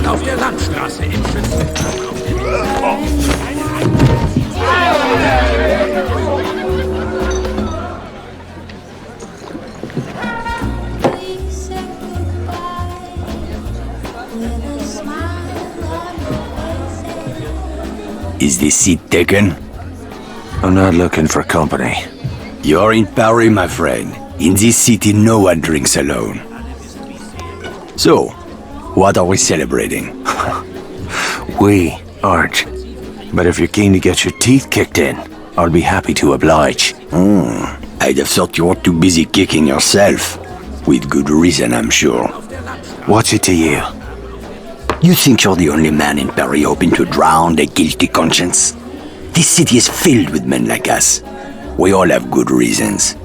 Auf der Landstraße im Schützengraben auf der Is this seat taken? I'm not looking for company. You're in Paris, my friend. In this city, no one drinks alone. So, what are we celebrating? We aren't. But if you're keen to get your teeth kicked in, I'll be happy to oblige. I'd have thought you were too busy kicking yourself. With good reason, I'm sure. What's it to you? You think you're the only man in Paris hoping to drown a guilty conscience? This city is filled with men like us. We all have good reasons.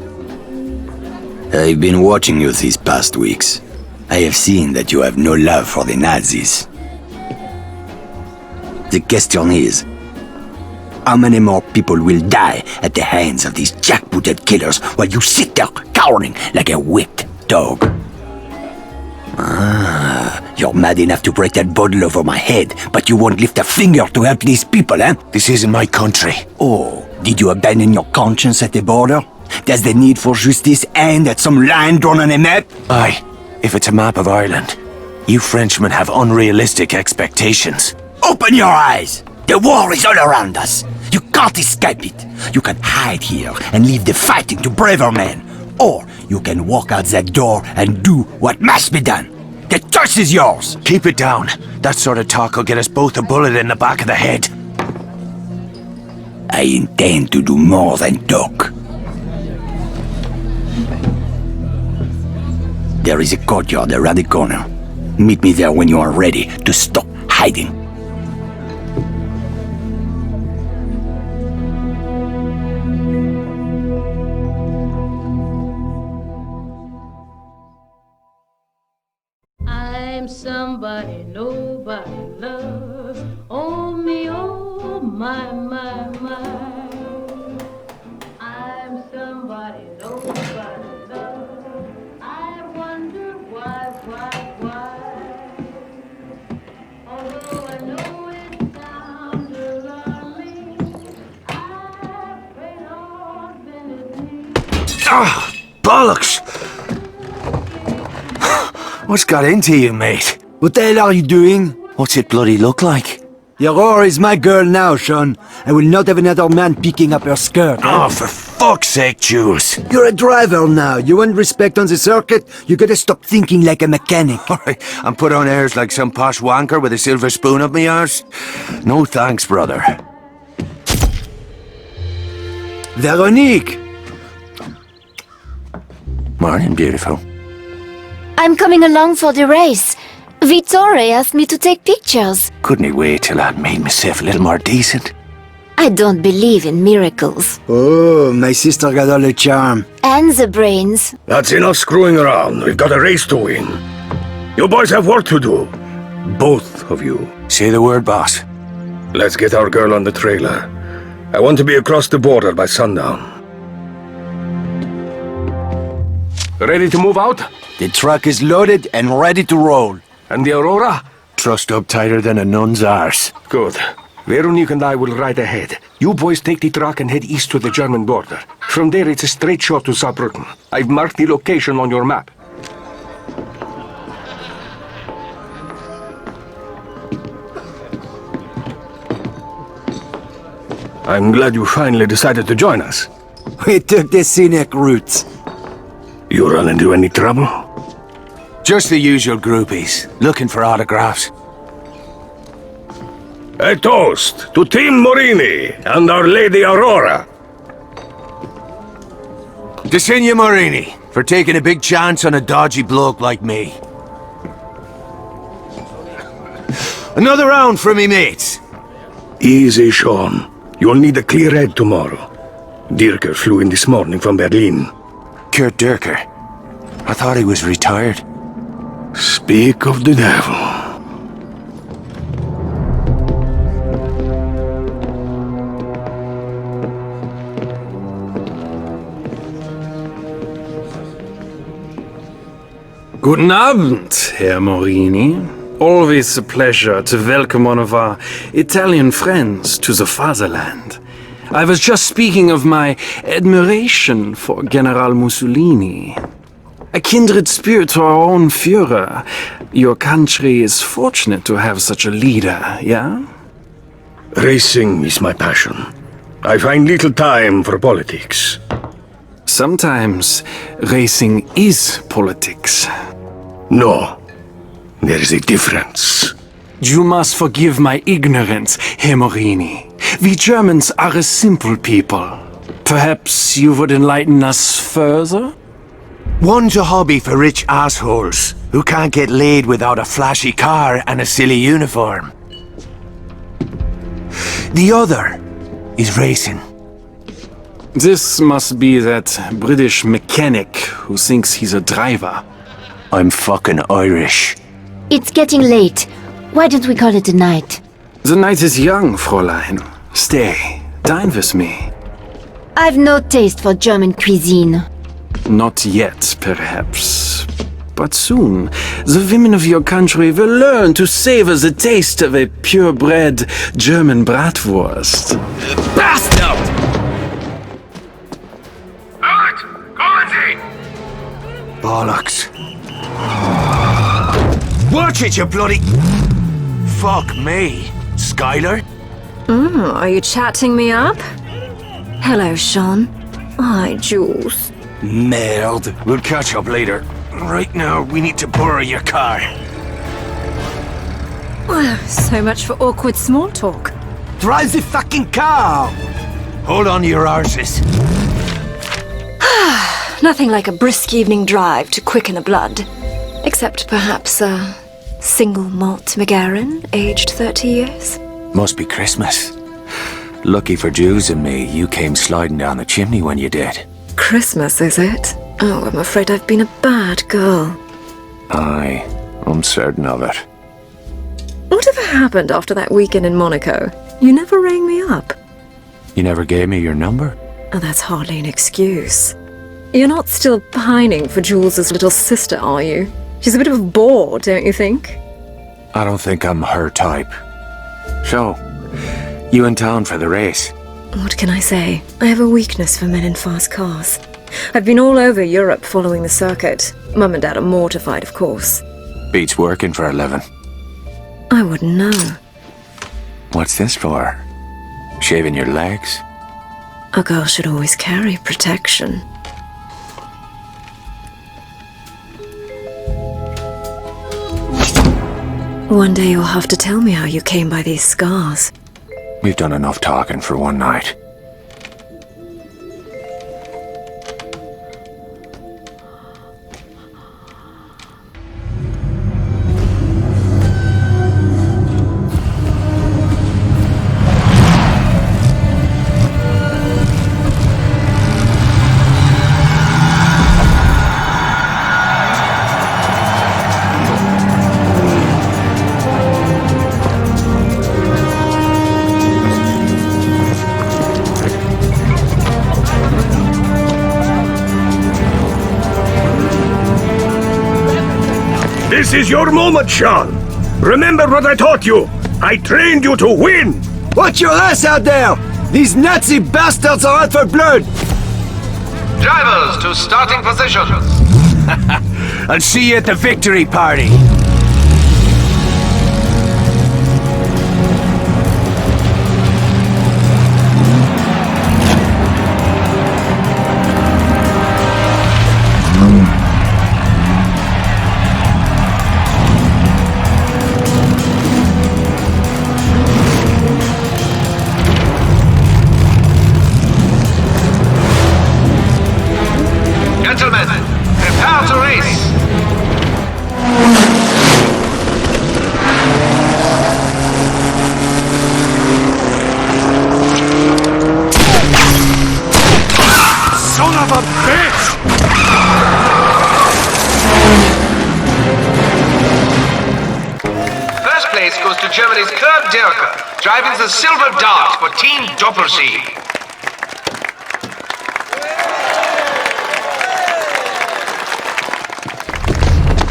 I've been watching you these past weeks. I have seen that you have no love for the Nazis. The question is, how many more people will die at the hands of these jackbooted killers while you sit there cowering like a whipped dog? You're mad enough to break that bottle over my head, but you won't lift a finger to help these people, eh? This isn't my country. Oh, did you abandon your conscience at the border? Does the need for justice end at some line drawn on a map? Aye, if it's a map of Ireland. You Frenchmen have unrealistic expectations. Open your eyes! The war is all around us. You can't escape it. You can hide here and leave the fighting to braver men. Or you can walk out that door and do what must be done. The choice is yours! Keep it down. That sort of talk will get us both a bullet in the back of the head. I intend to do more than talk. There is a courtyard around the corner. Meet me there when you are ready to stop hiding. I'm somebody nobody loves. Oh me, oh my, my, my. I'm somebody nobody loves. I wonder why. Although I know it sounds alarming, I pray Lord benefit. Ah, bollocks! What's got into you, mate? What the hell are you doing? What's it bloody look like? Your whore is my girl now, Sean. I will not have another man picking up her skirt. Oh, for fuck's sake, Jules. You're a driver now. You want respect on the circuit? You gotta stop thinking like a mechanic. Alright, and put on airs like some posh wanker with a silver spoon up me arse? No thanks, brother. Veronique! Morning, beautiful. I'm coming along for the race. Vittore asked me to take pictures. Couldn't he wait till I'd made myself a little more decent? I don't believe in miracles. Oh, my sister got all the charm. And the brains. That's enough screwing around. We've got a race to win. You boys have work to do. Both of you. Say the word, boss. Let's get our girl on the trailer. I want to be across the border by sundown. Ready to move out? The truck is loaded and ready to roll. And the Aurora? Trussed up tighter than a nun's arse. Good. Veronique and I will ride ahead. You boys take the truck and head east to the German border. From there, it's a straight shot to Saarbrücken. I've marked the location on your map. I'm glad you finally decided to join us. We took the scenic route. You run into any trouble? Just the usual groupies, looking for autographs. A toast to Team Morini and Our Lady Aurora. To Signor Morini, for taking a big chance on a dodgy bloke like me. Another round for me mates. Easy, Sean. You'll need a clear head tomorrow. Dirker flew in this morning from Berlin. Kurt Dirker. I thought he was retired. Speak of the devil. Guten Abend, Herr Morini. Always a pleasure to welcome one of our Italian friends to the fatherland. I was just speaking of my admiration for General Mussolini. A kindred spirit to our own Führer. Your country is fortunate to have such a leader, yeah? Racing is my passion. I find little time for politics. Sometimes racing is politics. No, there is a difference. You must forgive my ignorance, Herr Morini. We Germans are a simple people. Perhaps you would enlighten us further? One's a hobby for rich assholes who can't get laid without a flashy car and a silly uniform. The other is racing. This must be that British mechanic who thinks he's a driver. I'm fucking Irish. It's getting late. Why don't we call it a night? The night is young, Fräulein. Stay, dine with me. I've no taste for German cuisine. Not yet, perhaps. But soon, the women of your country will learn to savor the taste of a purebred German bratwurst. Bastard! Bollocks. Watch it, you bloody... Fuck me. Skylar? Are you chatting me up? Hello, Sean. Hi, Jules. Merde. We'll catch up later. Right now, we need to borrow your car. So much for awkward small talk. Drive the fucking car! Hold on to your arses. Nothing like a brisk evening drive to quicken the blood. Except perhaps a single malt McGarren, aged 30 years. Must be Christmas. Lucky for Jules and me, you came sliding down the chimney when you did. Christmas, is it? Oh, I'm afraid I've been a bad girl. Aye, I'm certain of it. Whatever happened after that weekend in Monaco? You never rang me up. You never gave me your number? Oh, that's hardly an excuse. You're not still pining for Jules's little sister, are you? She's a bit of a bore, don't you think? I don't think I'm her type. So, you in town for the race? What can I say? I have a weakness for men in fast cars. I've been all over Europe following the circuit. Mum and Dad are mortified, of course. Beats working for a living. I wouldn't know. What's this for? Shaving your legs? A girl should always carry protection. One day you'll have to tell me how you came by these scars. We've done enough talking for one night. This is your moment, Sean. Remember what I taught you. I trained you to win. Watch your ass out there! These Nazi bastards are out for blood! Drivers to starting positions. I'll see you at the victory party. Gentlemen, prepare to race. Germany's Kurt Dirker, driving the Silver Dart for Team Doppelsieg.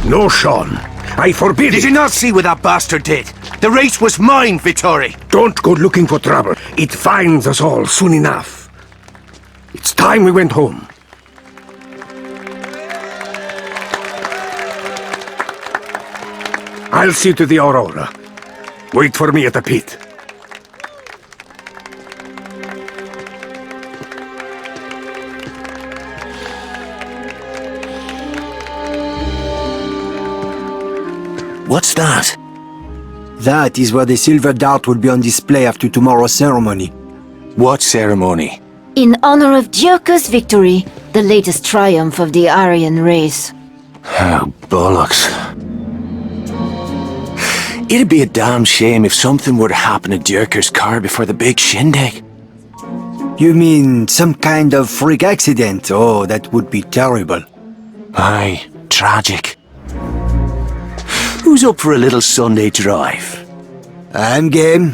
No, Sean. I forbid Did it. you not see what that bastard did? The race was mine, Vittori. Don't go looking for trouble. It finds us all soon enough. It's time we went home. I'll see to the Aurora. Wait for me at the pit. What's that? That is where the silver dart will be on display after tomorrow's ceremony. What ceremony? In honor of Dirker's victory, the latest triumph of the Aryan race. Oh, bollocks. It'd be a damn shame if something were to happen to Dirker's car before the big shindig. You mean some kind of freak accident? Oh, that would be terrible. Aye, tragic. Who's up for a little Sunday drive? I'm game.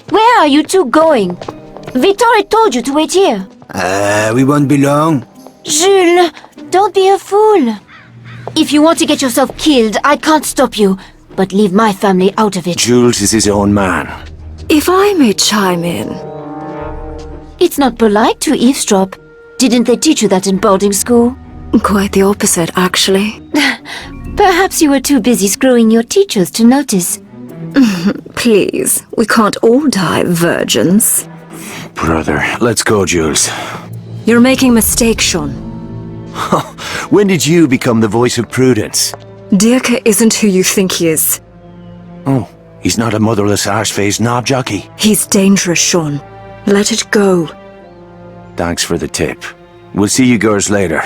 Where are you two going? Vittorio told you to wait here. We won't be long. Jules, don't be a fool. If you want to get yourself killed, I can't stop you. But leave my family out of it. Jules is his own man. If I may chime in. It's not polite to eavesdrop. Didn't they teach you that in boarding school? Quite the opposite, actually. Perhaps you were too busy screwing your teachers to notice. Please, we can't all die virgins. Brother, let's go, Jules. You're making a mistake, Sean. When did you become the voice of prudence? Dirker isn't who you think he is. Oh, he's not a motherless arse-faced knob jockey. He's dangerous, Sean. Let it go. Thanks for the tip. We'll see you girls later.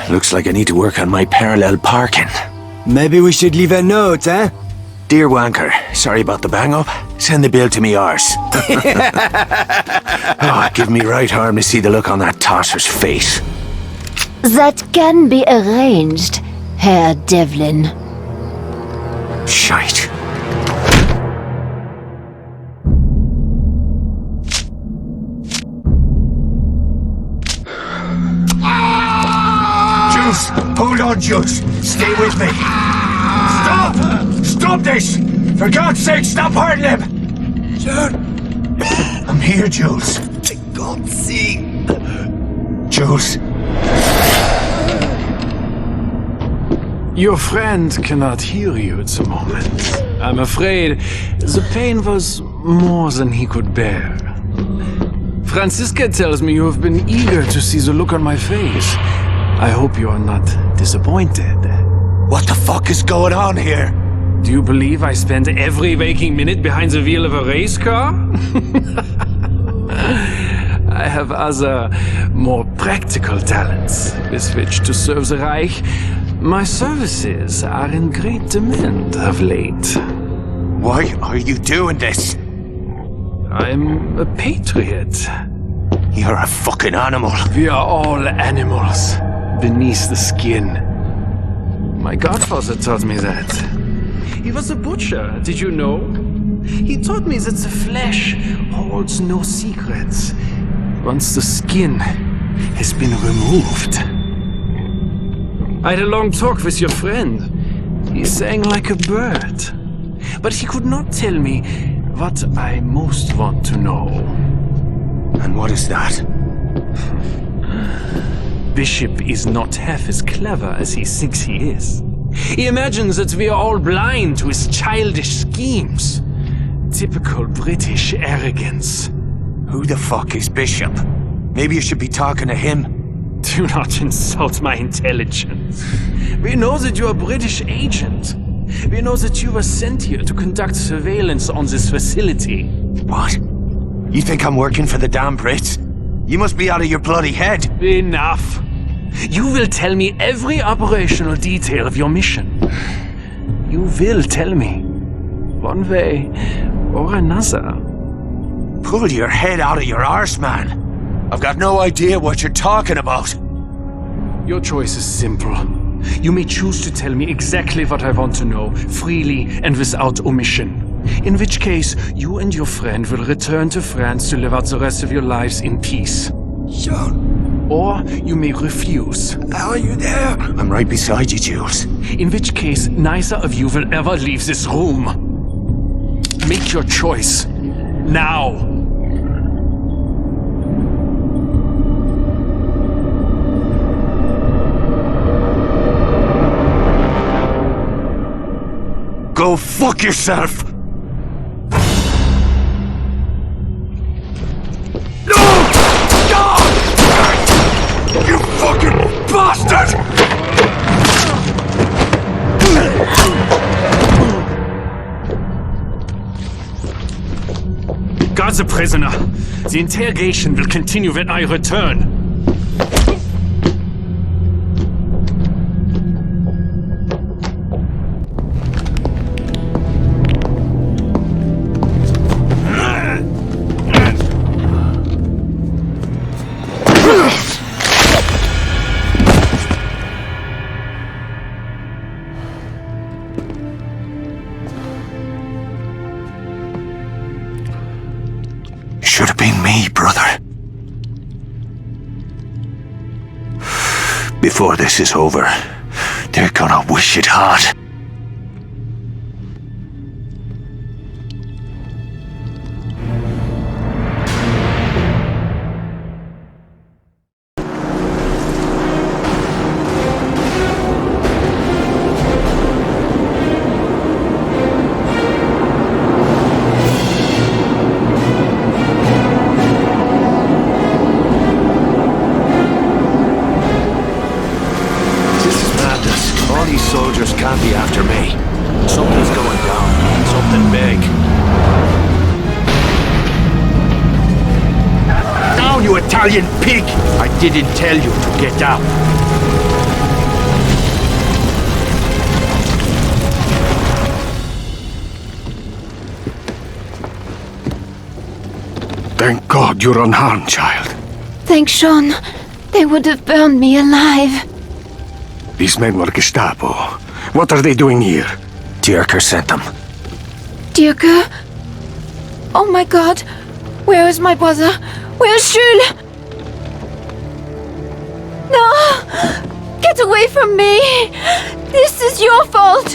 Looks like I need to work on my parallel parking. Maybe we should leave a note, eh? Dear Wanker, sorry about the bang-up. Send the bill to me arse. Oh, give me right arm to see the look on that tosser's face. That can be arranged, Herr Devlin. Shite. Jules! Hold on, Jules! Stay with me! Stop! Stop this! For God's sake, stop hurting him! Sir! I'm here, Jules. For God's sake! Jules! Your friend cannot hear you at the moment. I'm afraid the pain was more than he could bear. Franziska tells me you have been eager to see the look on my face. I hope you are not disappointed. What the fuck is going on here? Do you believe I spend every waking minute behind the wheel of a race car? I have other, more practical talents with which to serve the Reich. My services are in great demand of late. Why are you doing this? I'm a patriot. You're a fucking animal. We are all animals beneath the skin. My godfather taught me that. He was a butcher, did you know? He taught me that the flesh holds no secrets once the skin has been removed. I had a long talk with your friend. He sang like a bird. But he could not tell me what I most want to know. And what is that? Bishop is not half as clever as he thinks he is. He imagines that we are all blind to his childish schemes. Typical British arrogance. Who the fuck is Bishop? Maybe you should be talking to him. Do not insult my intelligence. We know that you are a British agent. We know that you were sent here to conduct surveillance on this facility. What? You think I'm working for the damn Brits? You must be out of your bloody head. Enough. You will tell me every operational detail of your mission. You will tell me, one way or another. Pull your head out of your arse, man. I've got no idea what you're talking about. Your choice is simple. You may choose to tell me exactly what I want to know, freely and without omission. In which case, you and your friend will return to France to live out the rest of your lives in peace. Sean, Or you may refuse. are you there? I'm right beside you, Jules. In which case, neither of you will ever leave this room. Make your choice. Now. Go fuck yourself! No! No! You fucking bastard! Guard the prisoner. The interrogation will continue when I return. Should have been me, brother. Before this is over, they're gonna wish it hard. All these soldiers can't be after me. Something's going down. Something big. Down, you Italian pig! I didn't tell you to get down. Thank God you're unharmed, child. Thanks, Sean. They would have burned me alive. These men were Gestapo. What are they doing here? Dierker sent them. Dierker? Oh my god. Where is my brother? Where's Jules? No! Get away from me! This is your fault!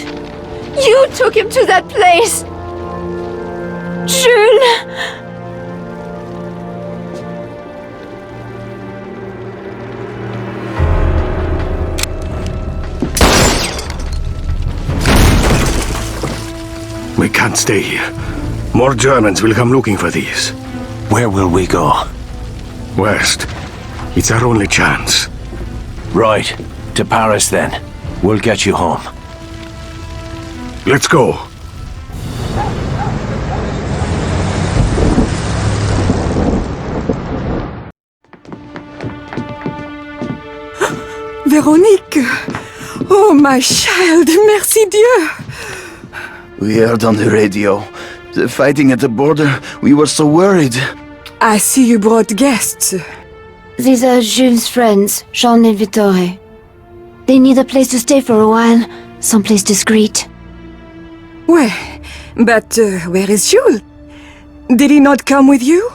You took him to that place! Jules! We can't stay here. More Germans will come looking for these. Where will we go? West. It's our only chance. Right. To Paris, then. We'll get you home. Let's go. Véronique! Oh, my child, merci Dieu! We heard on the radio. The fighting at the border, we were so worried. I see you brought guests. These are Jules' friends, Jean and Vittore. They need a place to stay for a while, someplace discreet. Well, but where is Jules? Did he not come with you?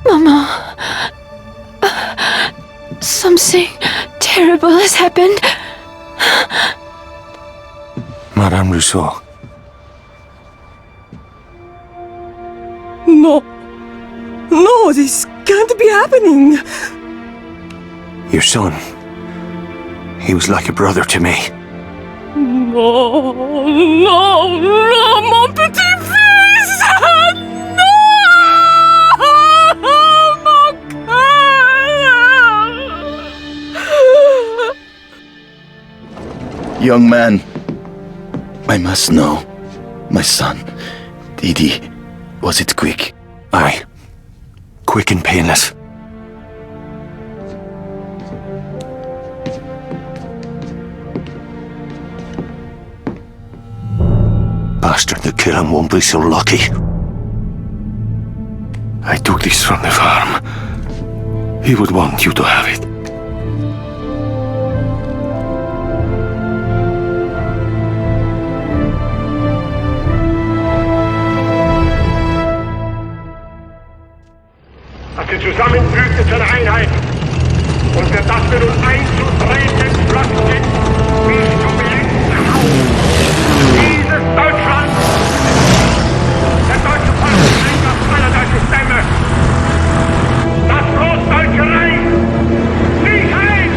Mama... Something terrible has happened. Madame Rousseau. No. No, this can't be happening. Your son. He was like a brother to me. No, no, no, mon petit-fils! No! Mon cœur! Young man, I must know. My son, Didi, was it quick? Aye. Quick and painless. Bastard to kill him won't be so lucky. I took this from the farm. He would want you to have it. Dass sie zusammenfügt zu einer Einheit und für das wir nun einzutreten flott sind, wie zu bilden. Dieses Deutschland, der deutsche Volksrecht aller deutschen Stämme, das Großdeutsche Reich, Sicherheit!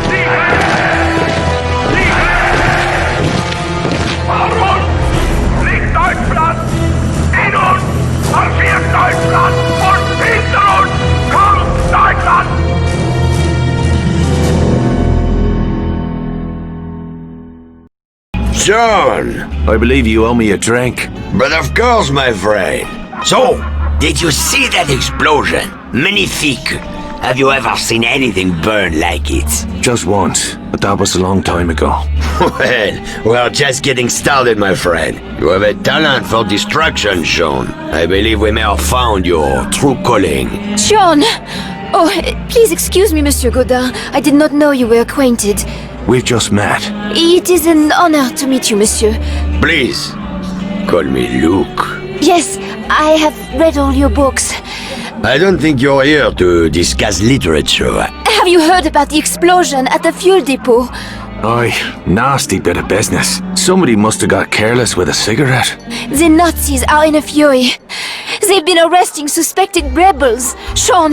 Sicherheit! Sicherheit! Warum liegt Deutschland in uns? Marschiert Deutschland und hinter uns kommt Deutschland! John! I believe you owe me a drink. But of course, my friend. So, did you see that explosion? Magnifique. Have you ever seen anything burn like it? Just once, but that was a long time ago. Well, we're just getting started, my friend. You have a talent for destruction, Sean. I believe we may have found your true calling. Sean! Oh, please excuse me, Monsieur Godin. I did not know you were acquainted. We've just met. It is an honor to meet you, Monsieur. Please, call me Luke. Yes, I have read all your books. I don't think you're here to discuss literature. Have you heard about the explosion at the fuel depot? Aye, nasty bit of business. Somebody must have got careless with a cigarette. The Nazis are in a fury. They've been arresting suspected rebels. Sean,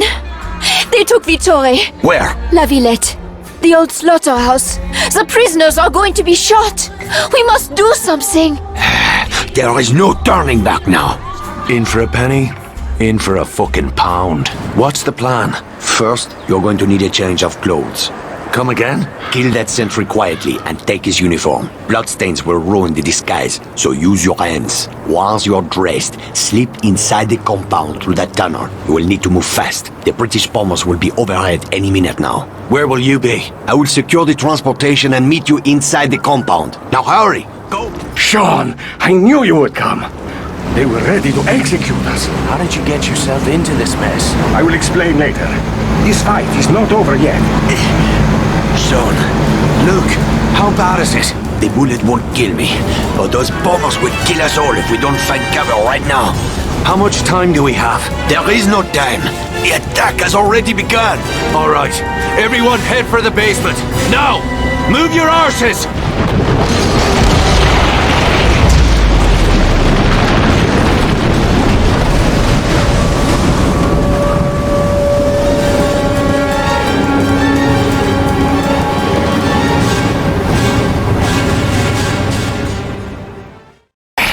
they took Vittore. Where? La Villette. The old slaughterhouse. The prisoners are going to be shot. We must do something. There is no turning back now. In for a penny, in for a fucking pound. What's the plan? First, you're going to need a change of clothes. Come again? Kill that sentry quietly and take his uniform. Bloodstains will ruin the disguise, so use your hands. Once you're dressed, slip inside the compound through that tunnel. You will need to move fast. The British bombers will be overhead any minute now. Where will you be? I will secure the transportation and meet you inside the compound. Now hurry! Go! Sean, I knew you would come. They were ready to execute us. How did you get yourself into this mess? I will explain later. This fight is not over yet. Sean, Luke, how bad is it? the bullet won't kill me, but those bombers will kill us all if we don't find cover right now. How much time do we have? There is no time. The attack has already begun. All right, everyone head for the basement. Now, move your arses!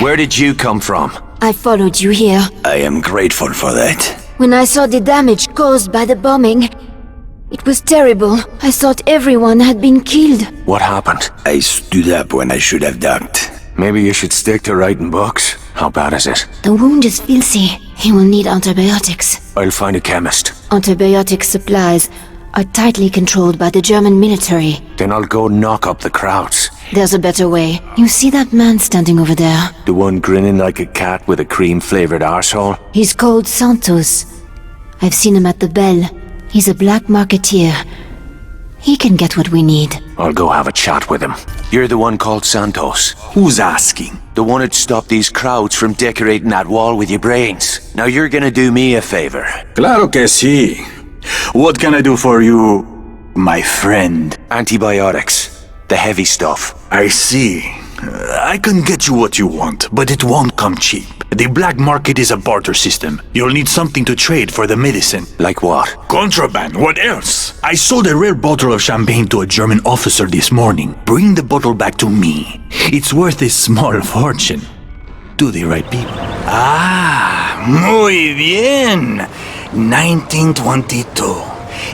Where did you come from? I followed you here. I am grateful for that. When I saw the damage caused by the bombing, it was terrible. I thought everyone had been killed. What happened? I stood up when I should have ducked. Maybe you should stick to writing books. How bad is it? The wound is filthy. He will need antibiotics. I'll find a chemist. Antibiotic supplies are tightly controlled by the German military. Then I'll go knock up the crowds. There's a better way. You see that man standing over there? The one grinning like a cat with a cream-flavored arsehole? He's called Santos. I've seen him at the Bell. He's a black marketeer. He can get what we need. I'll go have a chat with him. You're the one called Santos. Who's asking? The one who'd stop these crowds from decorating that wall with your brains. Now you're gonna do me a favor. Claro que sí. What can I do for you, my friend? Antibiotics. The heavy stuff. I see. I can get you what you want, but it won't come cheap. The black market is a barter system. You'll need something to trade for the medicine. Like what? Contraband, what else? I sold a rare bottle of champagne to a German officer this morning. Bring the bottle back to me. It's worth a small fortune. Do the right people. Ah, muy bien. 1922.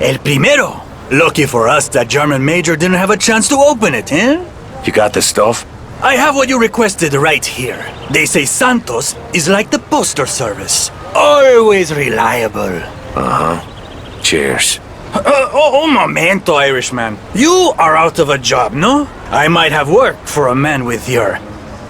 El primero Lucky for us that German major didn't have a chance to open it, eh? You got the stuff? I have what you requested right here. They say Santos is like the postal service. Always reliable. Uh-huh. Cheers. Momento, Irishman. You are out of a job, no? I might have work for a man with your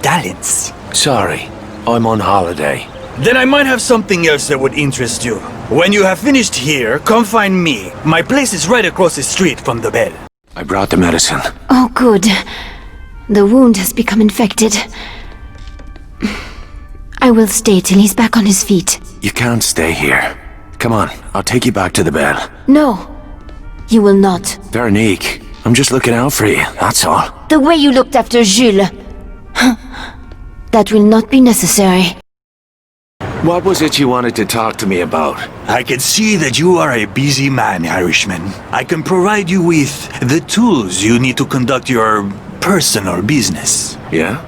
talents. Sorry, I'm on holiday. Then I might have something else that would interest you. When you have finished here, come find me. My place is right across the street from the bell. I brought the medicine. Oh, good. The wound has become infected. I will stay till he's back on his feet. You can't stay here. Come on, I'll take you back to the bell. No, you will not. Veronique, I'm just looking out for you, that's all. The way you looked after Jules. That will not be necessary. What was it you wanted to talk to me about? I can see that you are a busy man, Irishman. I can provide you with the tools you need to conduct your personal business. Yeah?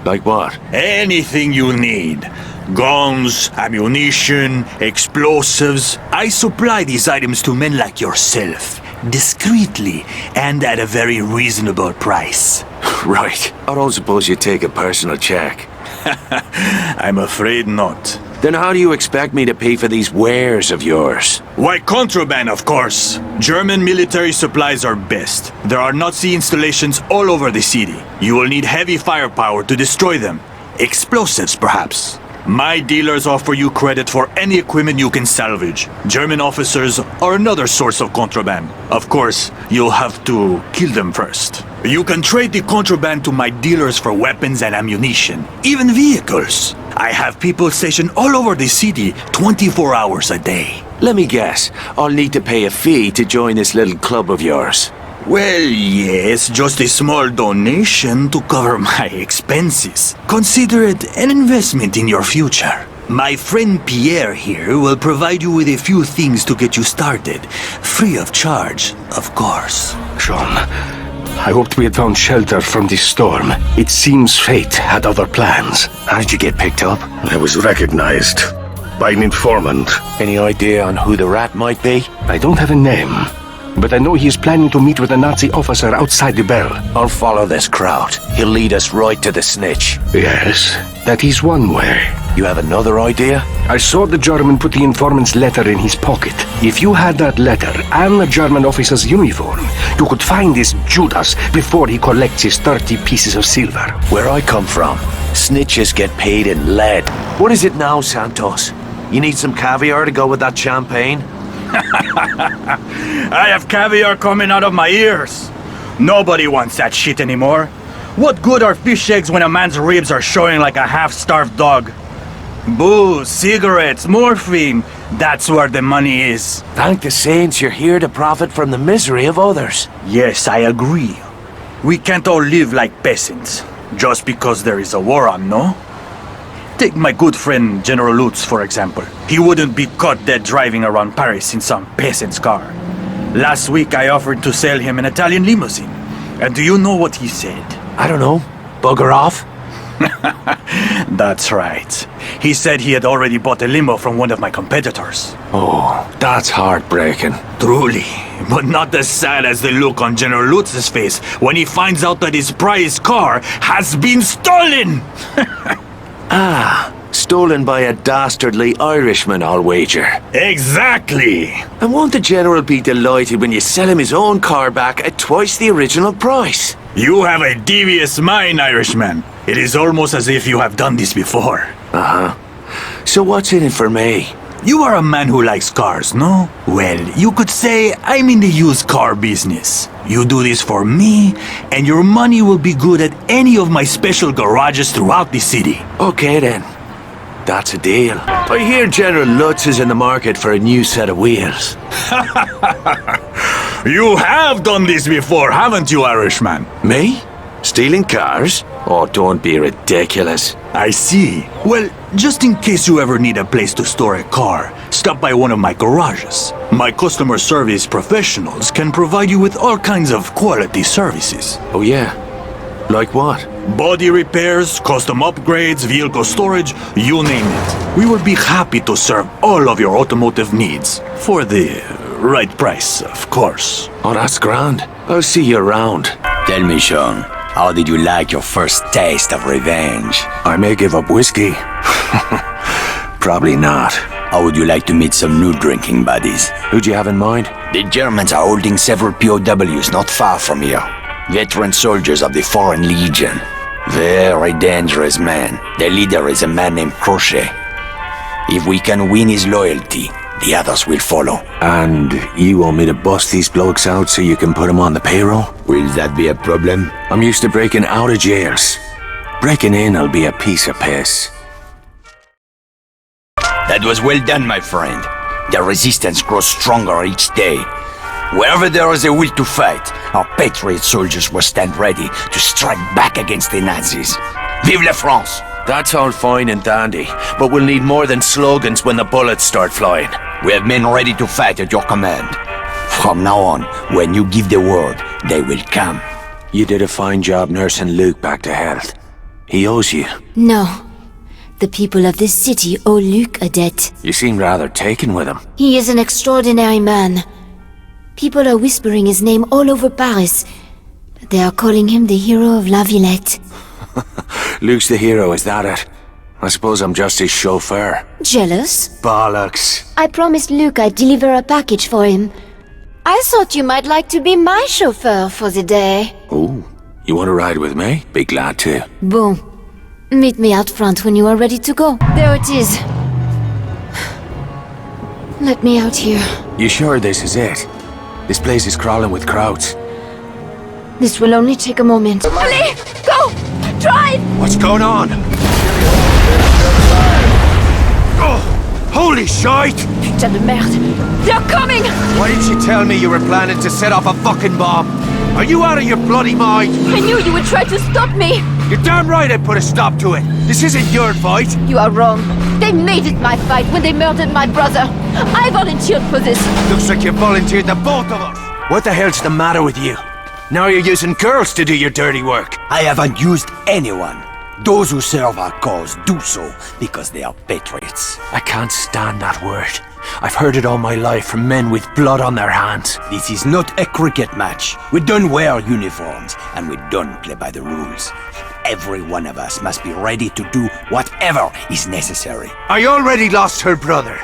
Like what? Anything you need. Guns, ammunition, explosives. I supply these items to men like yourself, discreetly and at a very reasonable price. Right. I don't suppose you take a personal check. I'm afraid not. Then how do you expect me to pay for these wares of yours? Why, contraband, of course. German military supplies are best. There are Nazi installations all over the city. You will need heavy firepower to destroy them. Explosives, perhaps. My dealers offer you credit for any equipment you can salvage. German officers are another source of contraband. Of course, you'll have to kill them first. You can trade the contraband to my dealers for weapons and ammunition, even vehicles. I have people stationed all over the city 24 hours a day. Let me guess, I'll need to pay a fee to join this little club of yours. Well, yes, just a small donation to cover my expenses. Consider it an investment in your future. My friend Pierre here will provide you with a few things to get you started. Free of charge, of course. Sean, I hoped we had found shelter from this storm. It seems fate had other plans. How did you get picked up? I was recognized by an informant. Any idea on who the rat might be? I don't have a name, but I know he is planning to meet with a Nazi officer outside the bell. I'll follow this crowd. He'll lead us right to the snitch. Yes, that is one way. You have another idea? I saw the German put the informant's letter in his pocket. If you had that letter and the German officer's uniform, you could find this Judas before he collects his 30 pieces of silver. Where I come from, snitches get paid in lead. What is it now, Santos? You need some caviar to go with that champagne? I have caviar coming out of my ears. Nobody wants that shit anymore. What good are fish eggs when a man's ribs are showing like a half-starved dog? Booze, cigarettes, morphine. That's where the money is. Thank the saints you're here to profit from the misery of others. Yes, I agree. We can't all live like peasants, just because there is a war on, no? Take my good friend General Lutz, for example. He wouldn't be caught dead driving around Paris in some peasant's car. Last week I offered to sell him an Italian limousine. And do you know what he said? I don't know. Bugger off? That's right. He said he had already bought a limo from one of my competitors. Oh, that's heartbreaking. Truly, but not as sad as the look on General Lutz's face when he finds out that his prized car has been stolen! Stolen by a dastardly Irishman, I'll wager. Exactly! And won't the General be delighted when you sell him his own car back at twice the original price? You have a devious mind, Irishman. It is almost as if you have done this before. Uh-huh. So what's in it for me? You are a man who likes cars, no? Well, you could say I'm in the used car business. You do this for me, and your money will be good at any of my special garages throughout the city. Okay then. That's a deal. I hear General Lutz is in the market for a new set of wheels. You have done this before, haven't you, Irishman? Me? Stealing cars? Oh, don't be ridiculous. I see. Well, just in case you ever need a place to store a car, stop by one of my garages. My customer service professionals can provide you with all kinds of quality services. Oh yeah? Like what? Body repairs, custom upgrades, vehicle storage, you name it. We will be happy to serve all of your automotive needs for the right price, of course. Oh, that's grand. I'll see you around. Tell me, Sean, how did you like your first taste of revenge? I may give up whiskey. Probably not. How would you like to meet some new drinking buddies? Who'd you have in mind? The Germans are holding several POWs not far from here. Veteran soldiers of the Foreign Legion. Very dangerous man. Their leader is a man named Crochet. If we can win his loyalty, the others will follow. And you want me to bust these blokes out so you can put them on the payroll? Will that be a problem? I'm used to breaking out of jails. Breaking in will be a piece of piss. That was well done, my friend. The resistance grows stronger each day. Wherever there is a will to fight, our patriot soldiers will stand ready to strike back against the Nazis. Vive la France! That's all fine and dandy, but we'll need more than slogans when the bullets start flying. We have men ready to fight at your command. From now on, when you give the word, they will come. You did a fine job nursing Luke back to health. He owes you. No. The people of this city owe Luc a debt. You seem rather taken with him. He is an extraordinary man. People are whispering his name all over Paris. They are calling him the hero of La Villette. Luke's the hero, is that it? I suppose I'm just his chauffeur. Jealous? Bollocks. I promised Luke I'd deliver a package for him. I thought you might like to be my chauffeur for the day. Oh, you want to ride with me? Be glad to. Bon. Meet me out front when you are ready to go. There it is. Let me out here. You sure this is it? This place is crawling with crowds. This will only take a moment. Allez, go! Drive! What's going on? Oh, holy shite! Putain de merde! They're coming! Why didn't you tell me you were planning to set off a fucking bomb? Are you out of your bloody mind? I knew you would try to stop me! You're damn right I put a stop to it. This isn't your fight. You are wrong. They made it my fight when they murdered my brother. I volunteered for this. Looks like you volunteered the both of us. What the hell's the matter with you? Now you're using girls to do your dirty work. I haven't used anyone. Those who serve our cause do so because they are patriots. I can't stand that word. I've heard it all my life from men with blood on their hands. This is not a cricket match. We don't wear uniforms, and we don't play by the rules. Every one of us must be ready to do whatever is necessary. I already lost her brother.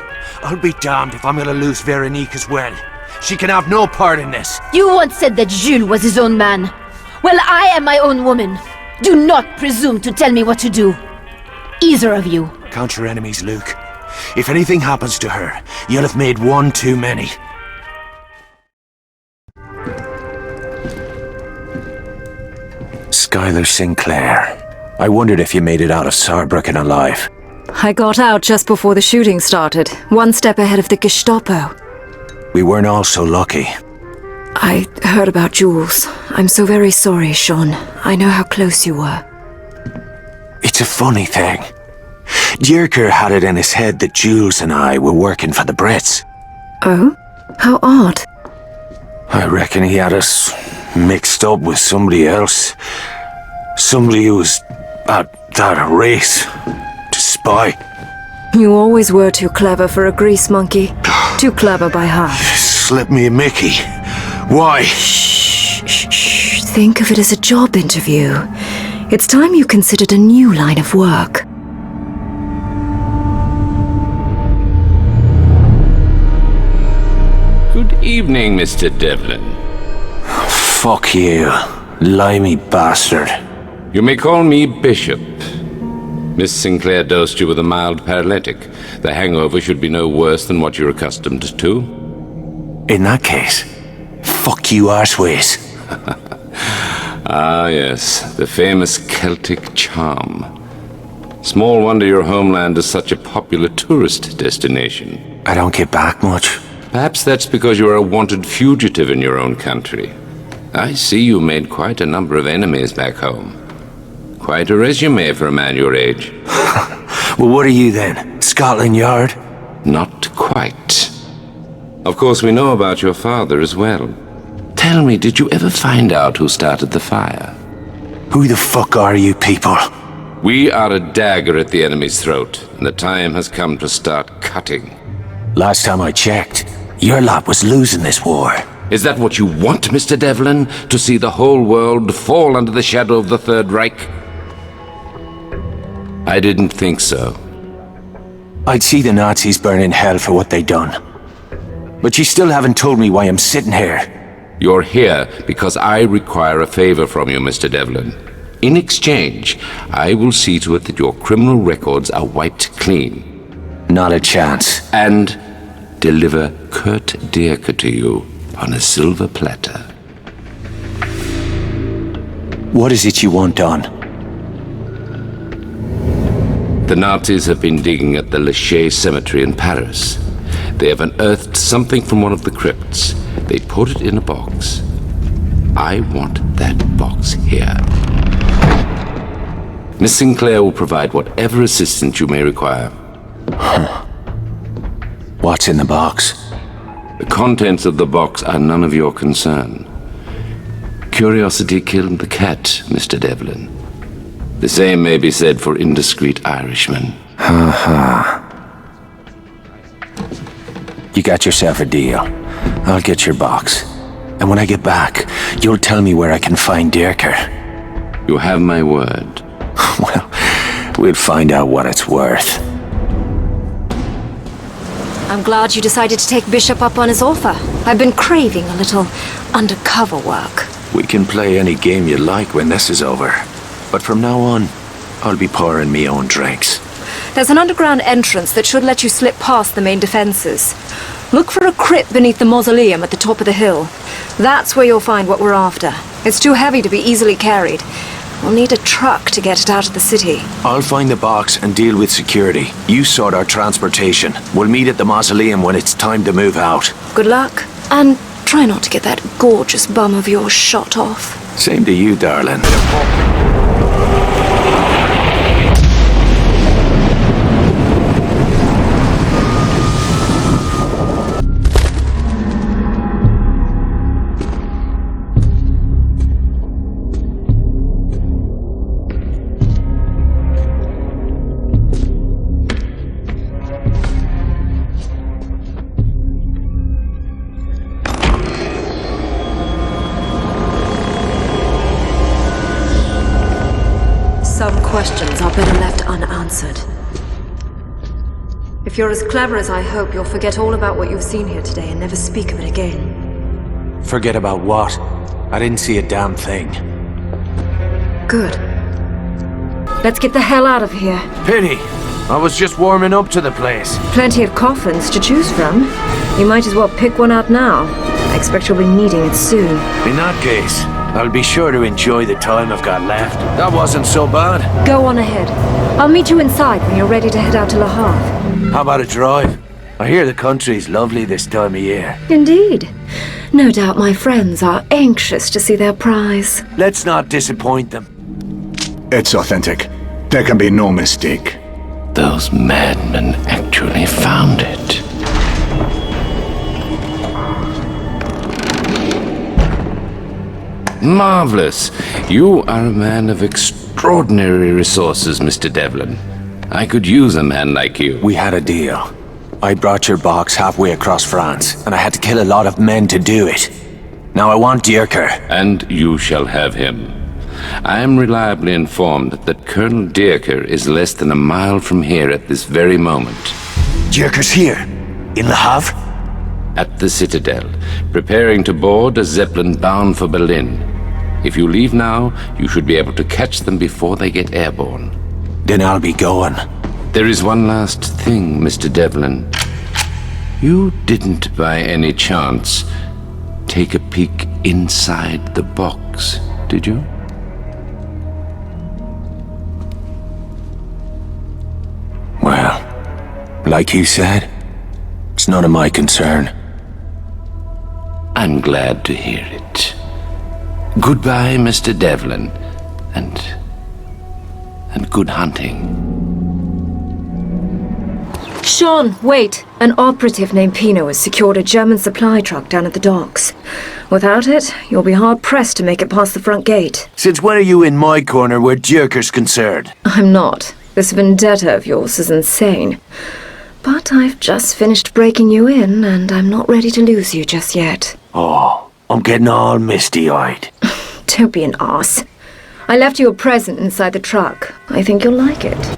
I'll be damned if I'm gonna lose Veronique as well. She can have no part in this. You once said that Jules was his own man. Well, I am my own woman. Do not presume to tell me what to do. Either of you. Count your enemies, Luke. If anything happens to her, you'll have made one too many. Skylar Sinclair. I wondered if you made it out of Saarbrücken alive. I got out just before the shooting started, one step ahead of the Gestapo. We weren't all so lucky. I heard about Jules. I'm so very sorry, Sean. I know how close you were. It's a funny thing. Dierker had it in his head that Jules and I were working for the Brits. Oh? How odd. I reckon he had us mixed up with somebody else. Somebody who was at that race to spy. You always were too clever for a grease monkey. Too clever by half. Slip me a Mickey. Why? Shh. Think of it as a job interview. It's time you considered a new line of work. Good evening, Mr. Devlin. Fuck you, limey bastard. You may call me Bishop. Miss Sinclair dosed you with a mild paralytic. The hangover should be no worse than what you're accustomed to. In that case, fuck you arseways. Ah, yes, the famous Celtic charm. Small wonder your homeland is such a popular tourist destination. I don't get back much. Perhaps that's because you are a wanted fugitive in your own country. I see you made quite a number of enemies back home. Quite a resume for a man your age. Well, what are you then? Scotland Yard? Not quite. Of course, we know about your father as well. Tell me, did you ever find out who started the fire? Who the fuck are you people? We are a dagger at the enemy's throat, and the time has come to start cutting. Last time I checked, Your lot was losing this war. Is that what you want, Mr. Devlin? To see the whole world fall under the shadow of the Third Reich? I didn't think so. I'd see the Nazis burn in hell for what they done. But you still haven't told me why I'm sitting here. You're here because I require a favor from you, Mr. Devlin. In exchange, I will see to it that your criminal records are wiped clean. Not a chance. And deliver Kurt Dierker to you on a silver platter. What is it you want done? The Nazis have been digging at the Lachaise Cemetery in Paris. They have unearthed something from one of the crypts. They put it in a box. I want that box here. Miss Sinclair will provide whatever assistance you may require. What's in the box? The contents of the box are none of your concern. Curiosity killed the cat, Mr. Devlin. The same may be said for indiscreet Irishmen. You got yourself a deal. I'll get your box. And when I get back, you'll tell me where I can find Dierker. You have my word. Well, we'll find out what it's worth. I'm glad you decided to take Bishop up on his offer. I've been craving a little undercover work. We can play any game you like when this is over. But from now on, I'll be pouring me own drinks. There's an underground entrance that should let you slip past the main defenses. Look for a crypt beneath the mausoleum at the top of the hill. That's where you'll find what we're after. It's too heavy to be easily carried. We'll need a truck to get it out of the city. I'll find the box and deal with security. You sort our transportation. We'll meet at the mausoleum when it's time to move out. Good luck. And try not to get that gorgeous bum of yours shot off. Same to you, darling. Some questions are better left unanswered. If you're as clever as I hope, you'll forget all about what you've seen here today and never speak of it again. Forget about what? I didn't see a damn thing. Good. Let's get the hell out of here. Pity. I was just warming up to the place. Plenty of coffins to choose from. You might as well pick one out now. I expect you'll be needing it soon. In that case, I'll be sure to enjoy the time I've got left. That wasn't so bad. Go on ahead. I'll meet you inside when you're ready to head out to Le Havre. How about a drive? I hear the country's lovely this time of year. Indeed. No doubt my friends are anxious to see their prize. Let's not disappoint them. It's authentic. There can be no mistake. Those madmen actually found it. Marvelous. You are a man of extraordinary resources, Mr. Devlin. I could use a man like you. We had a deal. I brought your box halfway across France, and I had to kill a lot of men to do it. Now I want Dierker. And you shall have him. I am reliably informed that Colonel Dierker is less than a mile from here at this very moment. Dierker's here? In Le Havre? At the Citadel, preparing to board a Zeppelin bound for Berlin. If you leave now, you should be able to catch them before they get airborne. Then I'll be going. There is one last thing, Mr. Devlin. You didn't, by any chance, take a peek inside the box, did you? Well, like you said, it's none of my concern. I'm glad to hear it. Goodbye, Mr. Devlin, and good hunting. Sean, wait! An operative named Pino has secured a German supply truck down at the docks. Without it, you'll be hard-pressed to make it past the front gate. Since when are you in my corner where Dierker's concerned? I'm not. This vendetta of yours is insane. But I've just finished breaking you in, and I'm not ready to lose you just yet. Oh, I'm getting all misty-eyed. Don't be an arse. I left you a present inside the truck. I think you'll like it.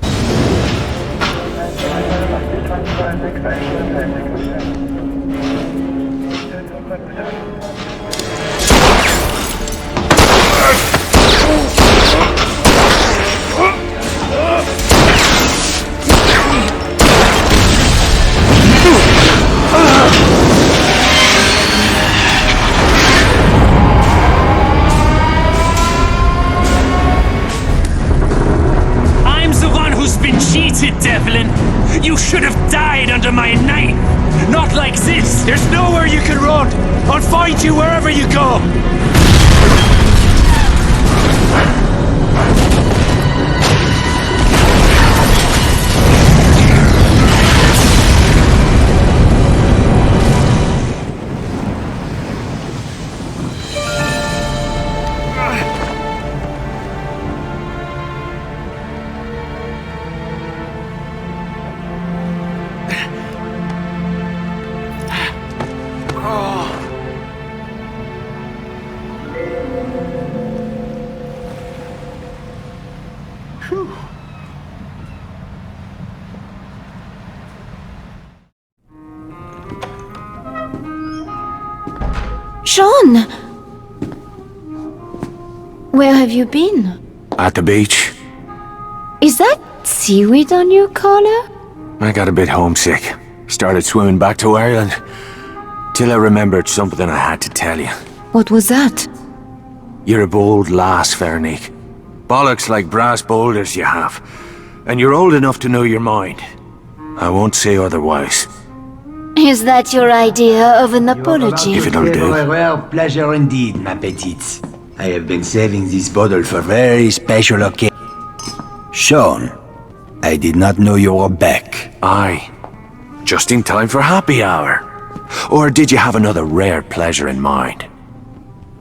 Cheated, Devlin! You should have died under my knife! Not like this! There's nowhere you can run! I'll find you wherever you go! Sean! Where have you been? At the beach. Is that seaweed on your collar? I got a bit homesick. Started swimming back to Ireland. Till I remembered something I had to tell you. What was that? You're a bold lass, Veronique. Bollocks like brass boulders you have. And you're old enough to know your mind. I won't say otherwise. Is that your idea of an apology? If it'll do. Well, pleasure indeed, ma petite. I have been saving this bottle for very special occasion. Sean, I did not know you were back. Aye. Just in time for happy hour. Or did you have another rare pleasure in mind?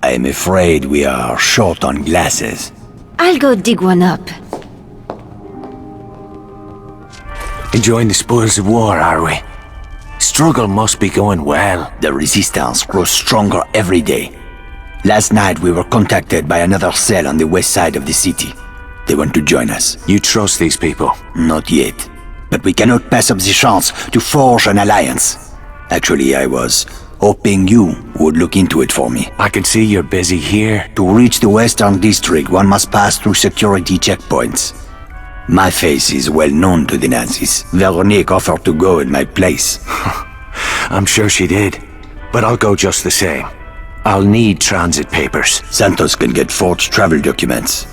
I'm afraid we are short on glasses. I'll go dig one up. Enjoying the spoils of war, are we? Struggle must be going well. The resistance grows stronger every day. Last night we were contacted by another cell on the west side of the city. They want to join us. You trust these people? Not yet. But we cannot pass up the chance to forge an alliance. Actually, I was hoping you would look into it for me. I can see you're busy here. To reach the Western District, one must pass through security checkpoints. My face is well known to the Nazis. Veronique offered to go in my place. I'm sure she did. But I'll go just the same. I'll need transit papers. Santos can get forged travel documents.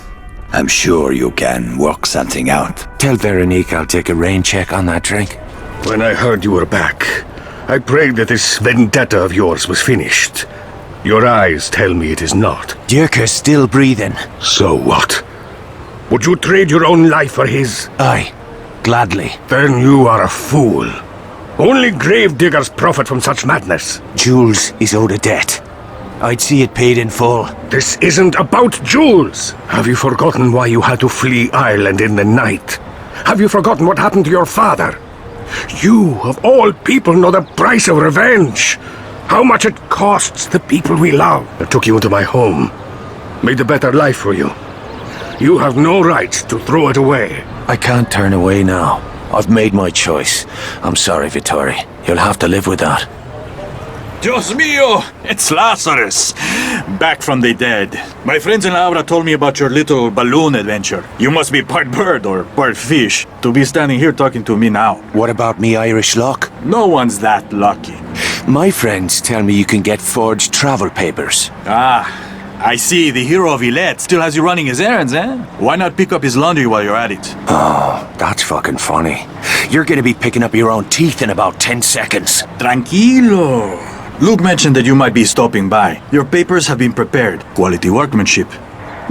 I'm sure you can work something out. Tell Veronique I'll take a rain check on that drink. When I heard you were back, I prayed that this vendetta of yours was finished. Your eyes tell me it is not. Dirk's still breathing. So what? Would you trade your own life for his? Aye, gladly. Then you are a fool. Only gravediggers profit from such madness. Jules is owed a debt. I'd see it paid in full. This isn't about Jules. Have you forgotten why you had to flee Ireland in the night? Have you forgotten what happened to your father? You, of all people, know the price of revenge. How much it costs the people we love. I took you into my home. Made a better life for you. You have no right to throw it away. I can't turn away now. I've made my choice. I'm sorry, Vittori. You'll have to live with that. Dios mío! It's Lazarus! Back from the dead. My friends in Laura told me about your little balloon adventure. You must be part bird or part fish to be standing here talking to me now. What about me Irish luck? No one's that lucky. My friends tell me you can get forged travel papers. Ah, I see. The hero of Illet still has you running his errands, eh? Why not pick up his laundry while you're at it? Oh, that's fucking funny. You're gonna be picking up your own teeth in about 10 seconds. Tranquilo. Luke mentioned that you might be stopping by. Your papers have been prepared. Quality workmanship.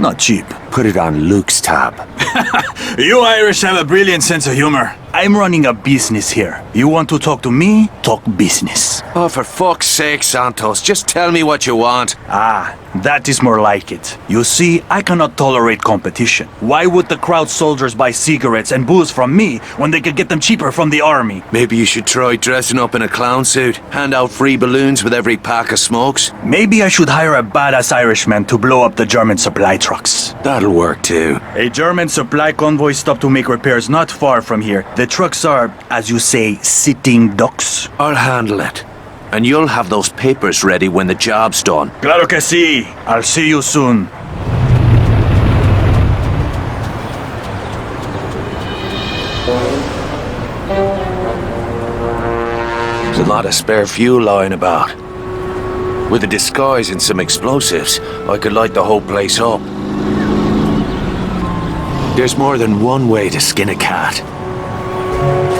Not cheap. Put it on Luke's tab. You Irish have a brilliant sense of humor. I'm running a business here. You want to talk to me? Talk business. Oh, for fuck's sake, Santos, just tell me what you want. Ah, that is more like it. You see, I cannot tolerate competition. Why would the crowd soldiers buy cigarettes and booze from me when they could get them cheaper from the army? Maybe you should try dressing up in a clown suit, hand out free balloons with every pack of smokes. Maybe I should hire a badass Irishman to blow up the German supply trucks. That'll work too. A German supply convoy stopped to make repairs not far from here. The trucks are, as you say, sitting ducks. I'll handle it. And you'll have those papers ready when the job's done. Claro que sí. I'll see you soon. There's a lot of spare fuel lying about. With a disguise and some explosives, I could light the whole place up. There's more than one way to skin a cat.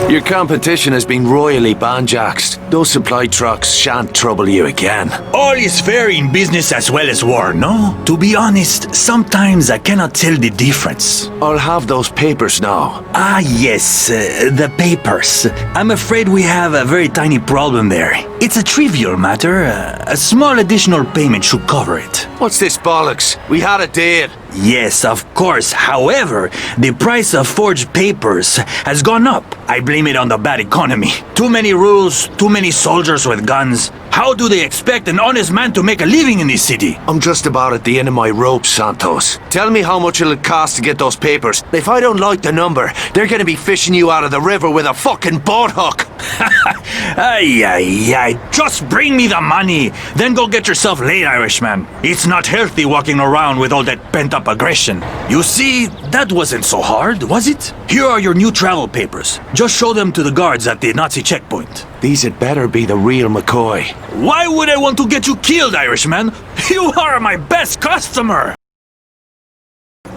Your competition has been royally banjaxed. Those supply trucks shan't trouble you again. All is fair in business as well as war, no? To be honest, sometimes I cannot tell the difference. I'll have those papers now. Ah, yes, the papers. I'm afraid we have a very tiny problem there. It's a trivial matter. A small additional payment should cover it. What's this bollocks? We had a deal. Yes, of course. However, the price of forged papers has gone up. I blame it on the bad economy. Too many rules, too many soldiers with guns. How do they expect an honest man to make a living in this city? I'm just about at the end of my rope, Santos. Tell me how much it'll cost to get those papers. If I don't like the number, they're gonna be fishing you out of the river with a fucking boat hook. Ay, ay, ay. Just bring me the money. Then go get yourself laid, Irishman. It's not healthy walking around with all that pent-up aggression. You see, that wasn't so hard, was it? Here are your new travel papers. Just show them to the guards at the Nazi checkpoint. These had better be the real McCoy. Why would I want to get you killed, Irishman? You are my best customer!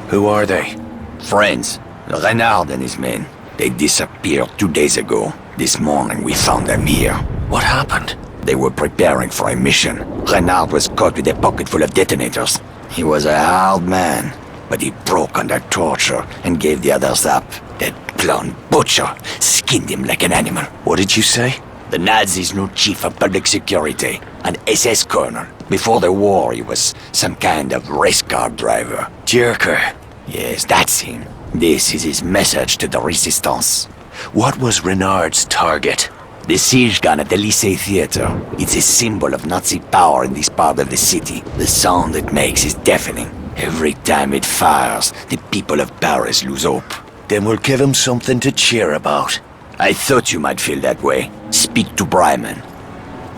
Who are they? Friends, Renard and his men. They disappeared 2 days ago. This morning we found them here. What happened? They were preparing for a mission. Renard was caught with a pocket full of detonators. He was a hard man, but he broke under torture and gave the others up. That blonde butcher skinned him like an animal. What did you say? The Nazis' new chief of public security, an SS colonel. Before the war, he was some kind of race car driver. Jerker. Yes, that's him. This is his message to the resistance. What was Renard's target? The siege gun at the Lycée Theatre. It's a symbol of Nazi power in this part of the city. The sound it makes is deafening. Every time it fires, the people of Paris lose hope. Then we'll give him something to cheer about. I thought you might feel that way. Speak to Bryman.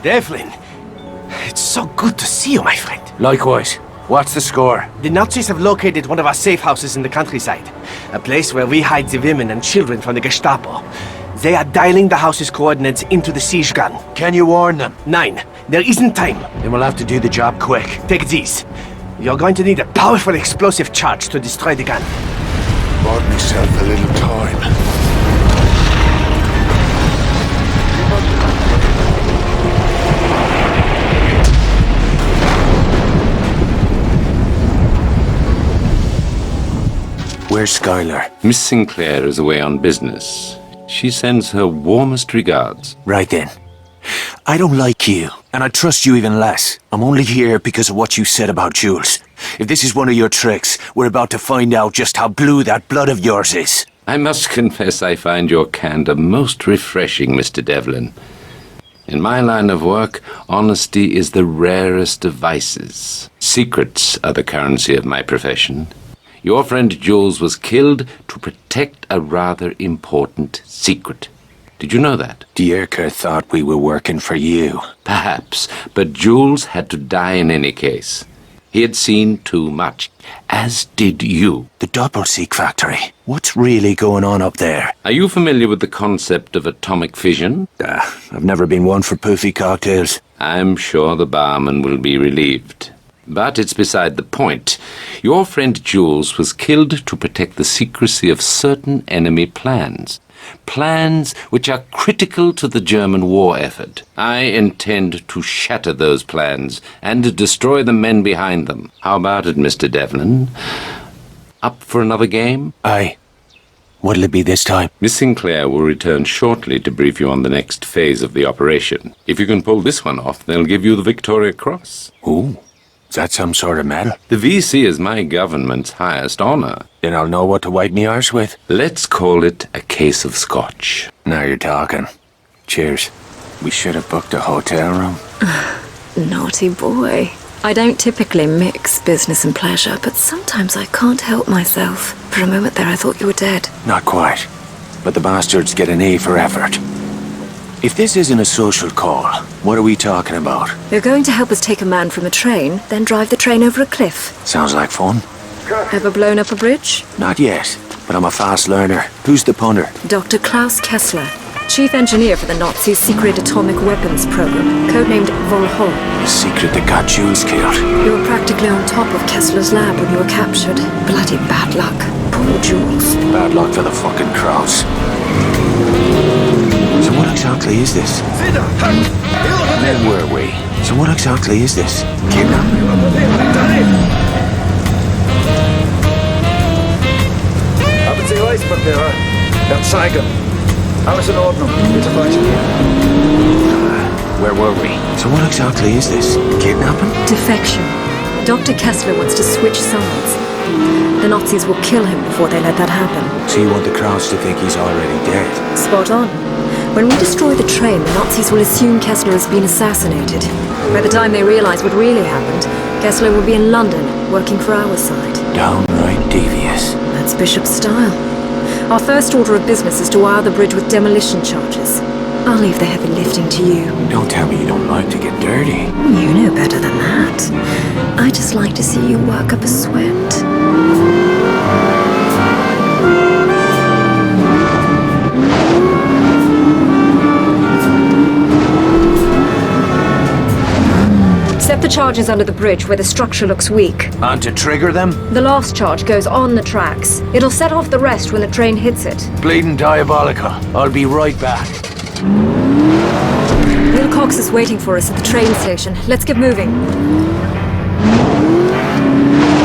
Devlin, it's so good to see you, my friend. Likewise. What's the score? The Nazis have located one of our safe houses in the countryside. A place where we hide the women and children from the Gestapo. They are dialing the house's coordinates into the siege gun. Can you warn them? 9. There isn't time. Then we'll have to do the job quick. Take these. You're going to need a powerful explosive charge to destroy the gun. Bought myself a little time. Where's Skylar? Miss Sinclair is away on business. She sends her warmest regards. Right then. I don't like you, and I trust you even less. I'm only here because of what you said about Jules. If this is one of your tricks, we're about to find out just how blue that blood of yours is. I must confess I find your candor most refreshing, Mr. Devlin. In my line of work, honesty is the rarest of vices. Secrets are the currency of my profession. Your friend Jules was killed to protect a rather important secret. Did you know that? Dierker thought we were working for you. Perhaps, but Jules had to die in any case. He had seen too much, as did you. The Doppelsieg factory. What's really going on up there? Are you familiar with the concept of atomic fission? I've never been one for poofy cocktails. I'm sure the barman will be relieved. But it's beside the point. Your friend Jules was killed to protect the secrecy of certain enemy plans. Plans which are critical to the German war effort. I intend to shatter those plans and destroy the men behind them. How about it, Mr. Devlin? Up for another game? Aye. What'll it be this time? Miss Sinclair will return shortly to brief you on the next phase of the operation. If you can pull this one off, they'll give you the Victoria Cross. Ooh, is that some sort of medal? The VC is my government's highest honor. Then I'll know what to wipe me arse with. Let's call it a case of scotch. Now you're talking. Cheers. We should have booked a hotel room. Naughty boy. I don't typically mix business and pleasure, but sometimes I can't help myself. For a moment there I thought you were dead. Not quite. But the bastards get an A for effort. If this isn't a social call, what are we talking about? You're going to help us take a man from a train, then drive the train over a cliff. Sounds like fun. Ever blown up a bridge? Not yet, but I'm a fast learner. Who's the punter? Dr. Klaus Kessler, chief engineer for the Nazis' secret atomic weapons program, codenamed Volhol. The secret that got Jules killed. You were practically on top of Kessler's lab when you were captured. Bloody bad luck. Poor Jules. Bad luck for the fucking Krauts. So what exactly is this? Then where are we? So what exactly is this? Kidnapping? Haben Sie Reispapiere? Herr Zeiger. Alles in Ordnung. Bitte weiter. Where were we? So what exactly is this? Kidnapping? Defection. Dr. Kessler wants to switch sides. The Nazis will kill him before they let that happen. So you want the Krauts to think he's already dead? Spot on. When we destroy the train, the Nazis will assume Kessler has been assassinated. By the time they realize what really happened, Kessler will be in London, working for our side. Downright devious. That's Bishop's style. Our first order of business is to wire the bridge with demolition charges. I'll leave the heavy lifting to you. Don't tell me you don't like to get dirty. You know better than that. I just like to see you work up a sweat. Set the charges under the bridge where the structure looks weak. And to trigger them? The last charge goes on the tracks. It'll set off the rest when the train hits it. Bleeding diabolical. I'll be right back. Wilcox is waiting for us at the train station. Let's get moving.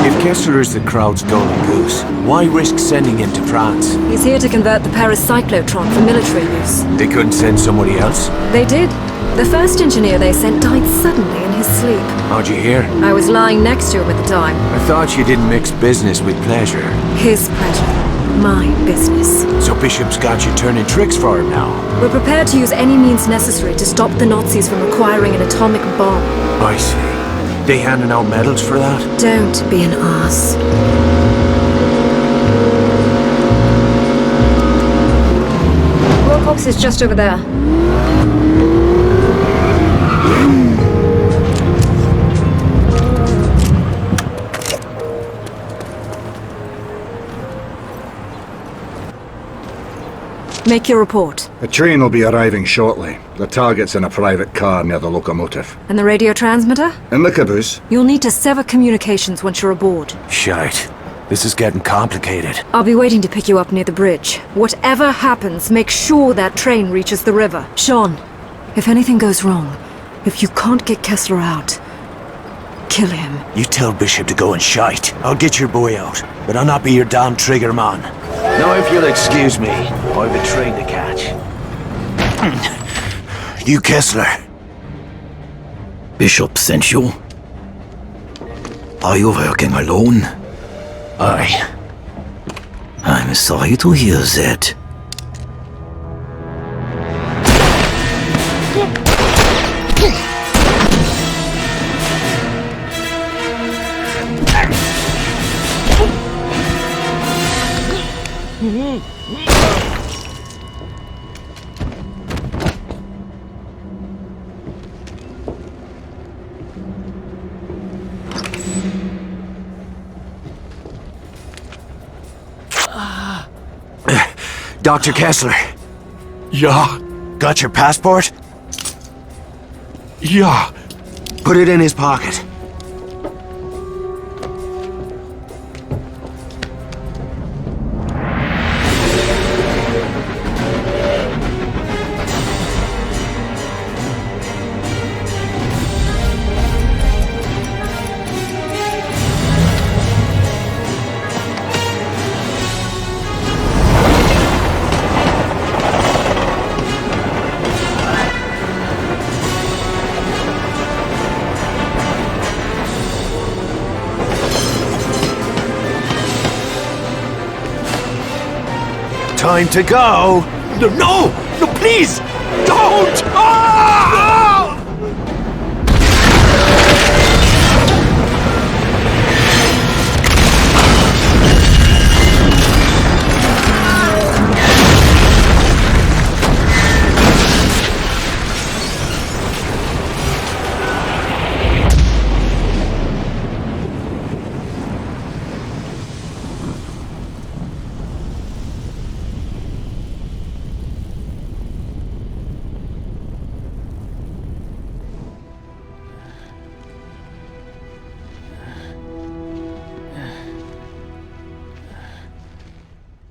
If Kessler is the crowd's golden goose, why risk sending him to France? He's here to convert the Paris cyclotron for military use. They couldn't send somebody else? They did. The first engineer they sent died suddenly in his sleep. How'd you hear? I was lying next to him at the time. I thought you didn't mix business with pleasure. His pleasure. My business. So Bishop's got you turning tricks for him now? We're prepared to use any means necessary to stop the Nazis from acquiring an atomic bomb. I see. They handing out medals for that? Don't be an ass. Wilcox is just over there. Make your report. The train will be arriving shortly. The target's in a private car near the locomotive. And the radio transmitter? In the caboose. You'll need to sever communications once you're aboard. Shite. This is getting complicated. I'll be waiting to pick you up near the bridge. Whatever happens, make sure that train reaches the river. Sean, if anything goes wrong, if you can't get Kessler out, kill him. You tell Bishop to go and shite. I'll get your boy out, but I'll not be your damn trigger man. Now if you'll excuse me, I've a train to catch. You Kessler. Bishop sent you? Are you working alone? Aye. I'm sorry to hear that. Dr. Kessler. Yeah? Got your passport? Yeah. Put it in his pocket. time to go. No! No, please! Don't! Ah!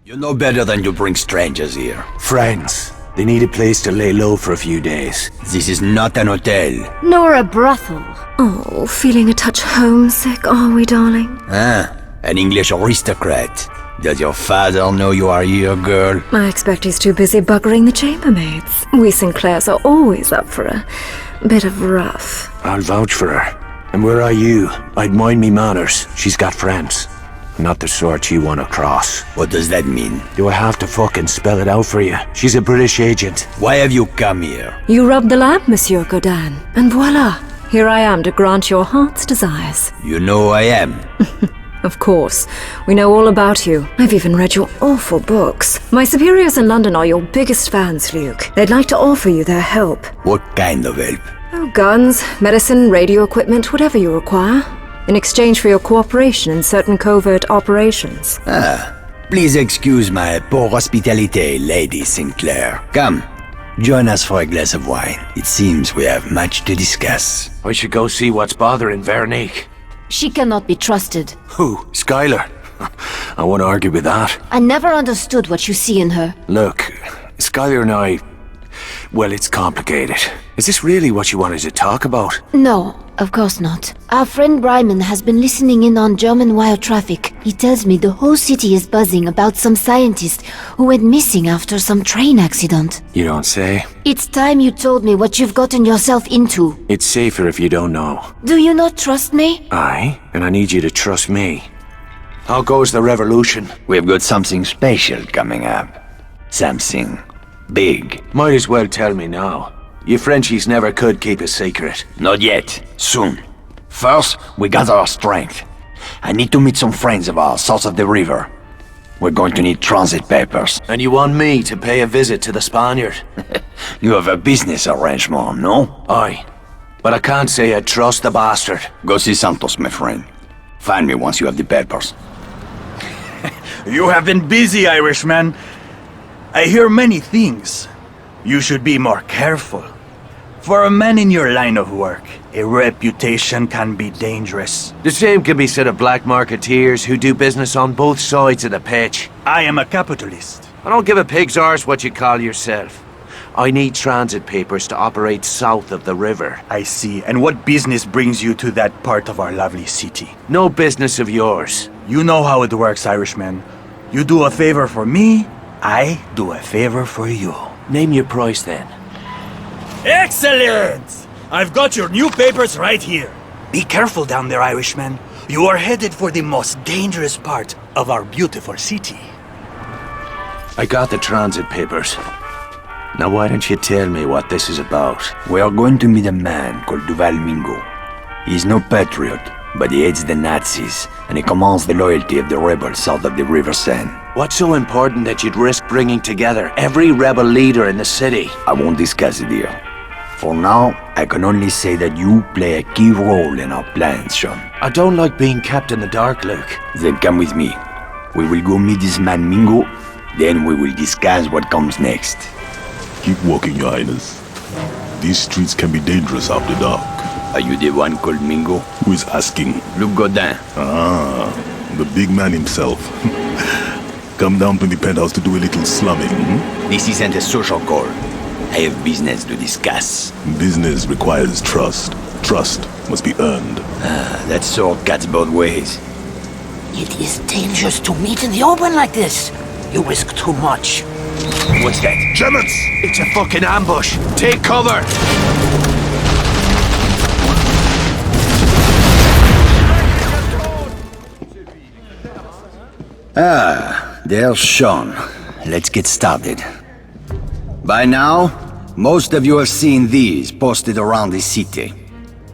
You know better than to bring strangers here. Friends. They need a place to lay low for a few days. This is not an hotel. Nor a brothel. Oh, feeling a touch homesick, are we, darling? Ah, an English aristocrat. Does your father know you are here, girl? I expect he's too busy buggering the chambermaids. We Sinclairs are always up for a bit of rough. I'll vouch for her. And where are you? I'd mind me manners. She's got friends. Not the sort you want to cross. What does that mean? Do I have to fucking spell it out for you? She's a British agent. Why have you come here? You rubbed the lamp, Monsieur Godin, and voila! Here I am to grant your heart's desires. You know who I am. Of course. We know all about you. I've even read your awful books. My superiors in London are your biggest fans, Luke. They'd like to offer you their help. What kind of help? Oh, guns, medicine, radio equipment, whatever you require. In exchange for your cooperation in certain covert operations. Please excuse my poor hospitality, Lady Sinclair. Come, join us for a glass of wine. It seems we have much to discuss. I should go see what's bothering Veronique. She cannot be trusted. Who? Skylar? I won't argue with that. I never understood what you see in her. Look, Skylar and I... Well, it's complicated. Is this really what you wanted to talk about? No, of course not. Our friend Bryman has been listening in on German wire traffic. He tells me the whole city is buzzing about some scientist who went missing after some train accident. You don't say? It's time you told me what you've gotten yourself into. It's safer if you don't know. Do you not trust me? Aye, and I need you to trust me. How goes the revolution? We've got something special coming up. Something big. Might as well tell me now. You Frenchies never could keep a secret. Not yet. Soon. First, we gather our strength. I need to meet some friends of ours south of the river. We're going to need transit papers. And you want me to pay a visit to the Spaniard? You have a business arrangement, no? Aye. But I can't say I trust the bastard. Go see Santos, my friend. Find me once you have the papers. You have been busy, Irishman. I hear many things. You should be more careful. For a man in your line of work, a reputation can be dangerous. The same can be said of black marketeers who do business on both sides of the pitch. I am a capitalist. I don't give a pig's arse what you call yourself. I need transit papers to operate south of the river. I see. And what business brings you to that part of our lovely city? No business of yours. You know how it works, Irishman. You do a favor for me, I do a favor for you. Name your price then. Excellent! I've got your new papers right here. Be careful down there, Irishman. You are headed for the most dangerous part of our beautiful city. I got the transit papers. Now why don't you tell me what this is about? We are going to meet a man called Duval Mingo. He's no patriot, but he hates the Nazis, and he commands the loyalty of the rebels south of the River Seine. What's so important that you'd risk bringing together every rebel leader in the city? I won't discuss it here. For now, I can only say that you play a key role in our plans, Sean. I don't like being kept in the dark, Luke. Then come with me. We will go meet this man Mingo, then we will discuss what comes next. Keep walking, Your Highness. These streets can be dangerous after dark. Are you the one called Mingo? Who is asking? Luke Godin. Ah, the big man himself. Come down from the penthouse to do a little slumming. This isn't a social call. I have business to discuss. Business requires trust. Trust must be earned. That sword cuts both ways. It is dangerous to meet in the open like this. You risk too much. What's that? Germans! It's a fucking ambush! Take cover! Ah, there's Sean. let's get started. By now, most of you have seen these posted around the city.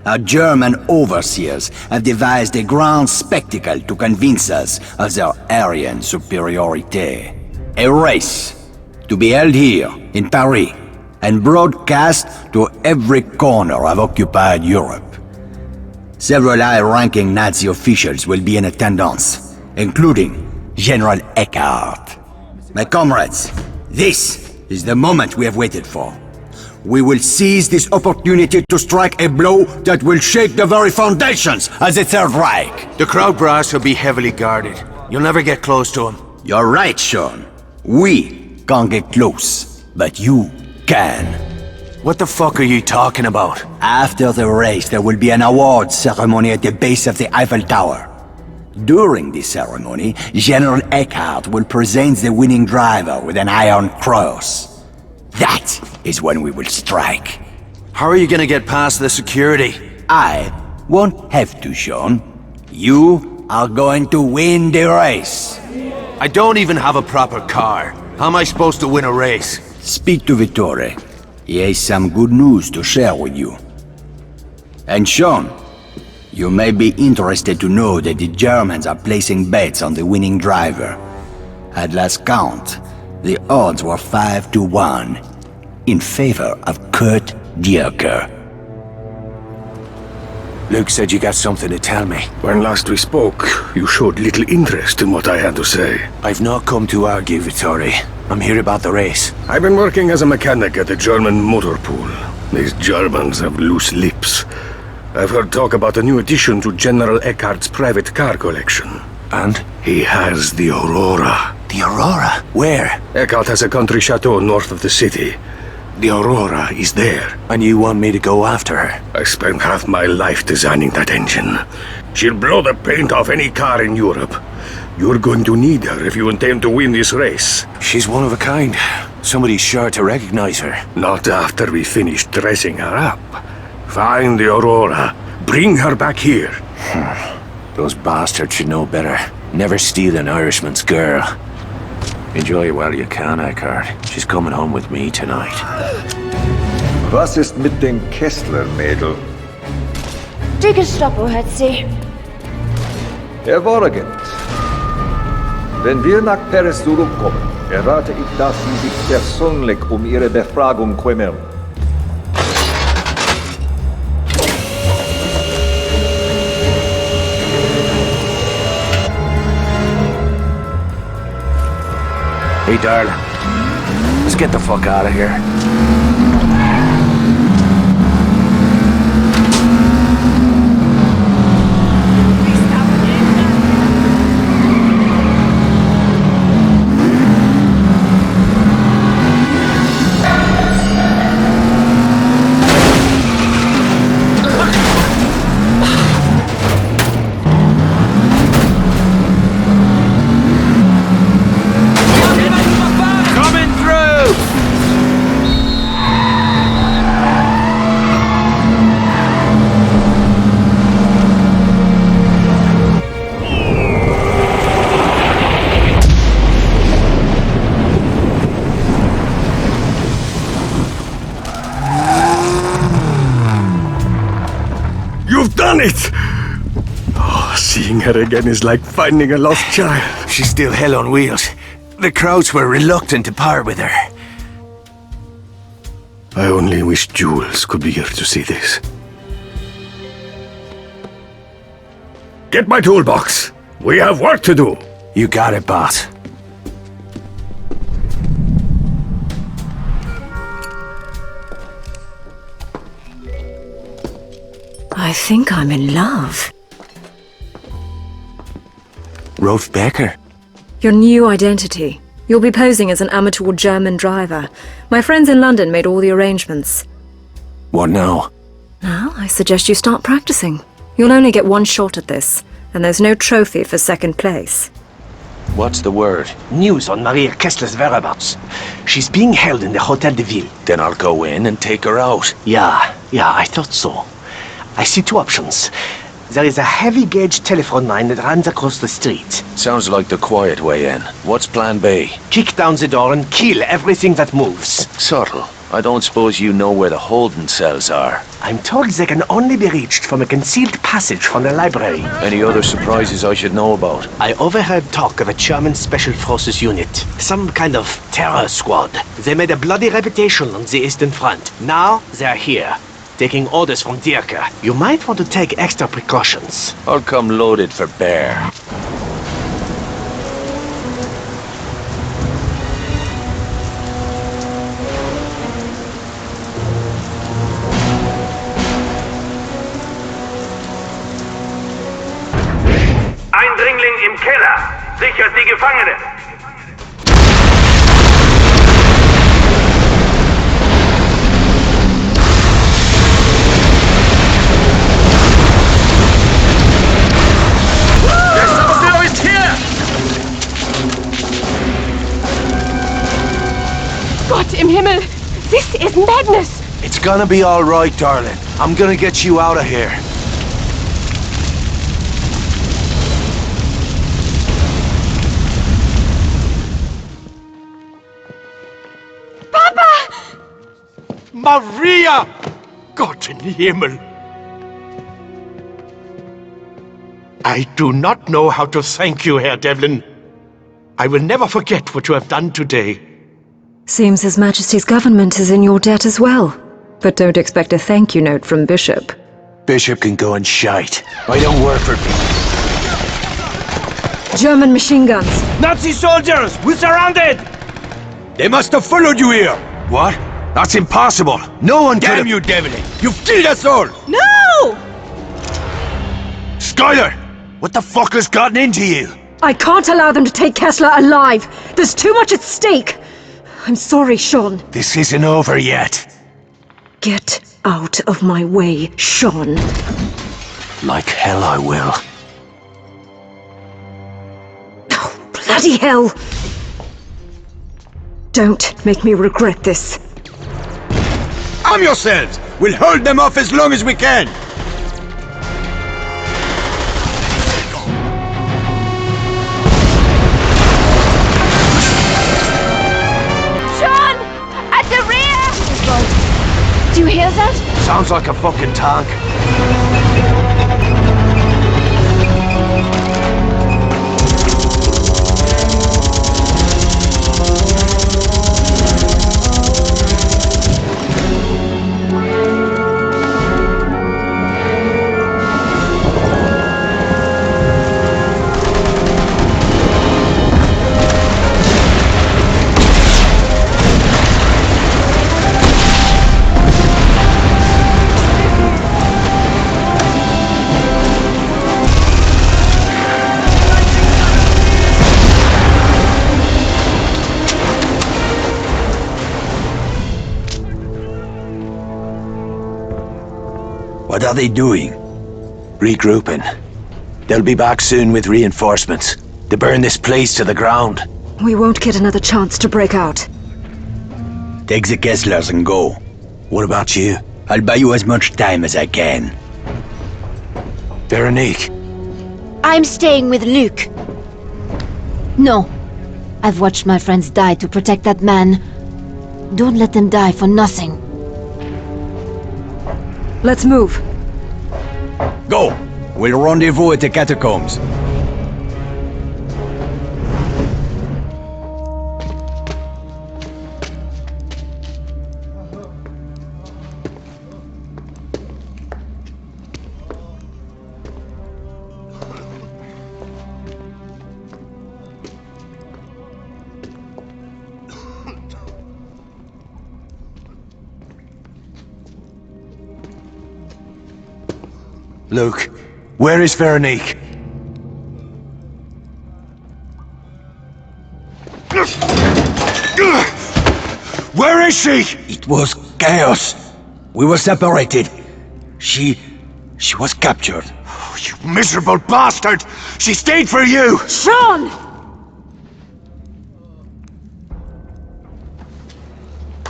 Our German overseers have devised a grand spectacle to convince us of their Aryan superiority. A race to be held here in Paris and broadcast to every corner of occupied Europe. Several high-ranking Nazi officials will be in attendance, including General Eckhart. My comrades, this is the moment we have waited for. We will seize this opportunity to strike a blow that will shake the very foundations of the Third Reich. The crowd brass will be heavily guarded. You'll never get close to him. You're right, Sean. We can't get close, but you can. What the fuck are you talking about? After the race, there will be an award ceremony at the base of the Eiffel Tower. During this ceremony, General Eckhart will present the winning driver with an Iron Cross. That is when we will strike. How are you gonna get past the security? I won't have to, Sean. You are going to win the race. I don't even have a proper car. How am I supposed to win a race? Speak to Vittore. He has some good news to share with you. And Sean, you may be interested to know that the Germans are placing bets on the winning driver. At last count, the odds were 5-1 in favor of Kurt Dierker. Luke said you got something to tell me. When last we spoke, you showed little interest in what I had to say. I've not come to argue, Vittore. I'm here about the race. I've been working as a mechanic at the German motor pool. These Germans have loose lips. I've heard talk about a new addition to General Eckhart's private car collection. And? He has the Aurora. The Aurora? Where? Eckhart has a country chateau north of the city. The Aurora is there. And you want me to go after her? I spent half my life designing that engine. She'll blow the paint off any car in Europe. You're going to need her if you intend to win this race. She's one of a kind. Somebody's sure to recognize her. Not after we finish dressing her up. Find the Aurora. Bring her back here. Those bastards should know better. Never steal an Irishman's girl. Enjoy it while you can, Eckhart. She's coming home with me tonight. Was ist mit dem Kessler-Mädel? Die Gestapo hat sie. Herr Worgend, wenn wir nach Paris zurückkommen, erwarte ich, dass Sie sich persönlich um Ihre Befragung kümmern. Hey, darling. Let's get the fuck out of here. You've done it! Oh, seeing her again is like finding a lost child. She's still hell on wheels. The crowds were reluctant to part with her. I only wish Jules could be here to see this. Get my toolbox! We have work to do! You got it, boss. I think I'm in love. Rolf Becker? Your new identity. You'll be posing as an amateur German driver. My friends in London made all the arrangements. What now? Now, I suggest you start practicing. You'll only get one shot at this, and there's no trophy for second place. What's the word? News on Maria Kessler's whereabouts. She's being held in the Hotel de Ville. Then I'll go in and take her out. Yeah, I thought so. I see two options. There is a heavy-gauge telephone line that runs across the street. Sounds like the quiet way in. What's plan B? Kick down the door and kill everything that moves. Subtle. I don't suppose you know where the holding cells are. I'm told they can only be reached from a concealed passage from the library. Any other surprises I should know about? I overheard talk of a German Special Forces unit. Some kind of terror squad. They made a bloody reputation on the Eastern Front. Now, they're here, taking orders from Dirka. You might want to take extra precautions. I'll come loaded for bear. Eindringling im Keller. Sichert die Gefangenen. Der Saboteur ist hier! Gott im Himmel! This is madness! It's gonna be all right, darling. I'm gonna get you out of here. Maria! Gott in Himmel! I do not know how to thank you, Herr Devlin. I will never forget what you have done today. Seems His Majesty's government is in your debt as well. But don't expect a thank you note from Bishop. Bishop can go and shite. I don't work for German machine guns. Nazi soldiers! We're surrounded! They must have followed you here! What? That's impossible! No one Damn you, Devlin! You've killed us all! No! Skylar! What the fuck has gotten into you? I can't allow them to take Kessler alive. There's too much at stake. I'm sorry, Sean. This isn't over yet. Get out of my way, Sean. Like hell I will. Oh, bloody hell! Don't make me regret this. Arm yourselves! We'll hold them off as long as we can! Sean! At the rear! Do you hear that? Sounds like a fucking tank. What are they doing? Regrouping. They'll be back soon with reinforcements to burn this place to the ground. We won't get another chance to break out. Take the Kesslers and go. What about you? I'll buy you as much time as I can. Veronique. I'm staying with Luke. No. I've watched my friends die to protect that man. Don't let them die for nothing. Let's move. Go! We'll rendezvous at the catacombs. Luke, where is Veronique? Where is she? It was chaos. We were separated. She was captured. Oh, you miserable bastard! She stayed for you! Sean!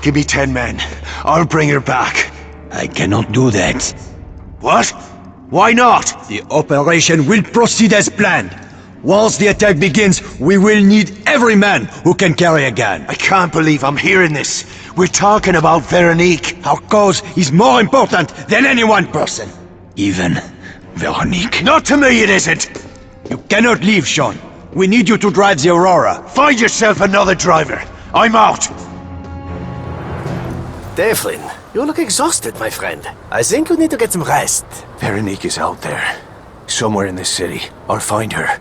Give me 10 men. I'll bring her back. I cannot do that. What? Why not? The operation will proceed as planned. Once the attack begins, we will need every man who can carry a gun. I can't believe I'm hearing this. We're talking about Veronique. Our cause is more important than any one person. Even Veronique. Not to me, it isn't. You cannot leave, Sean. We need you to drive the Aurora. Find yourself another driver. I'm out. Devlin, you look exhausted, my friend. I think you need to get some rest. Veronique is out there. Somewhere in this city. I'll find her.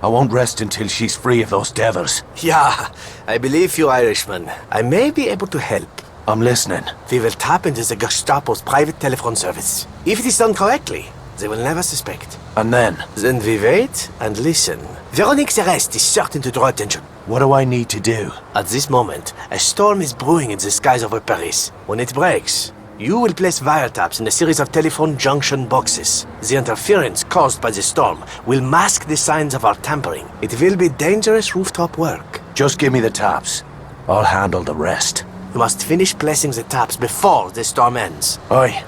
I won't rest until she's free of those devils. Yeah, I believe you, Irishman. I may be able to help. I'm listening. We will tap into the Gestapo's private telephone service. If it is done correctly, they will never suspect. And then? Then we wait and listen. Veronique's arrest is certain to draw attention. What do I need to do? At this moment, a storm is brewing in the skies over Paris. When it breaks, you will place wiretaps in a series of telephone junction boxes. The interference caused by the storm will mask the signs of our tampering. It will be dangerous rooftop work. Just give me the taps. I'll handle the rest. You must finish placing the taps before the storm ends. Aye.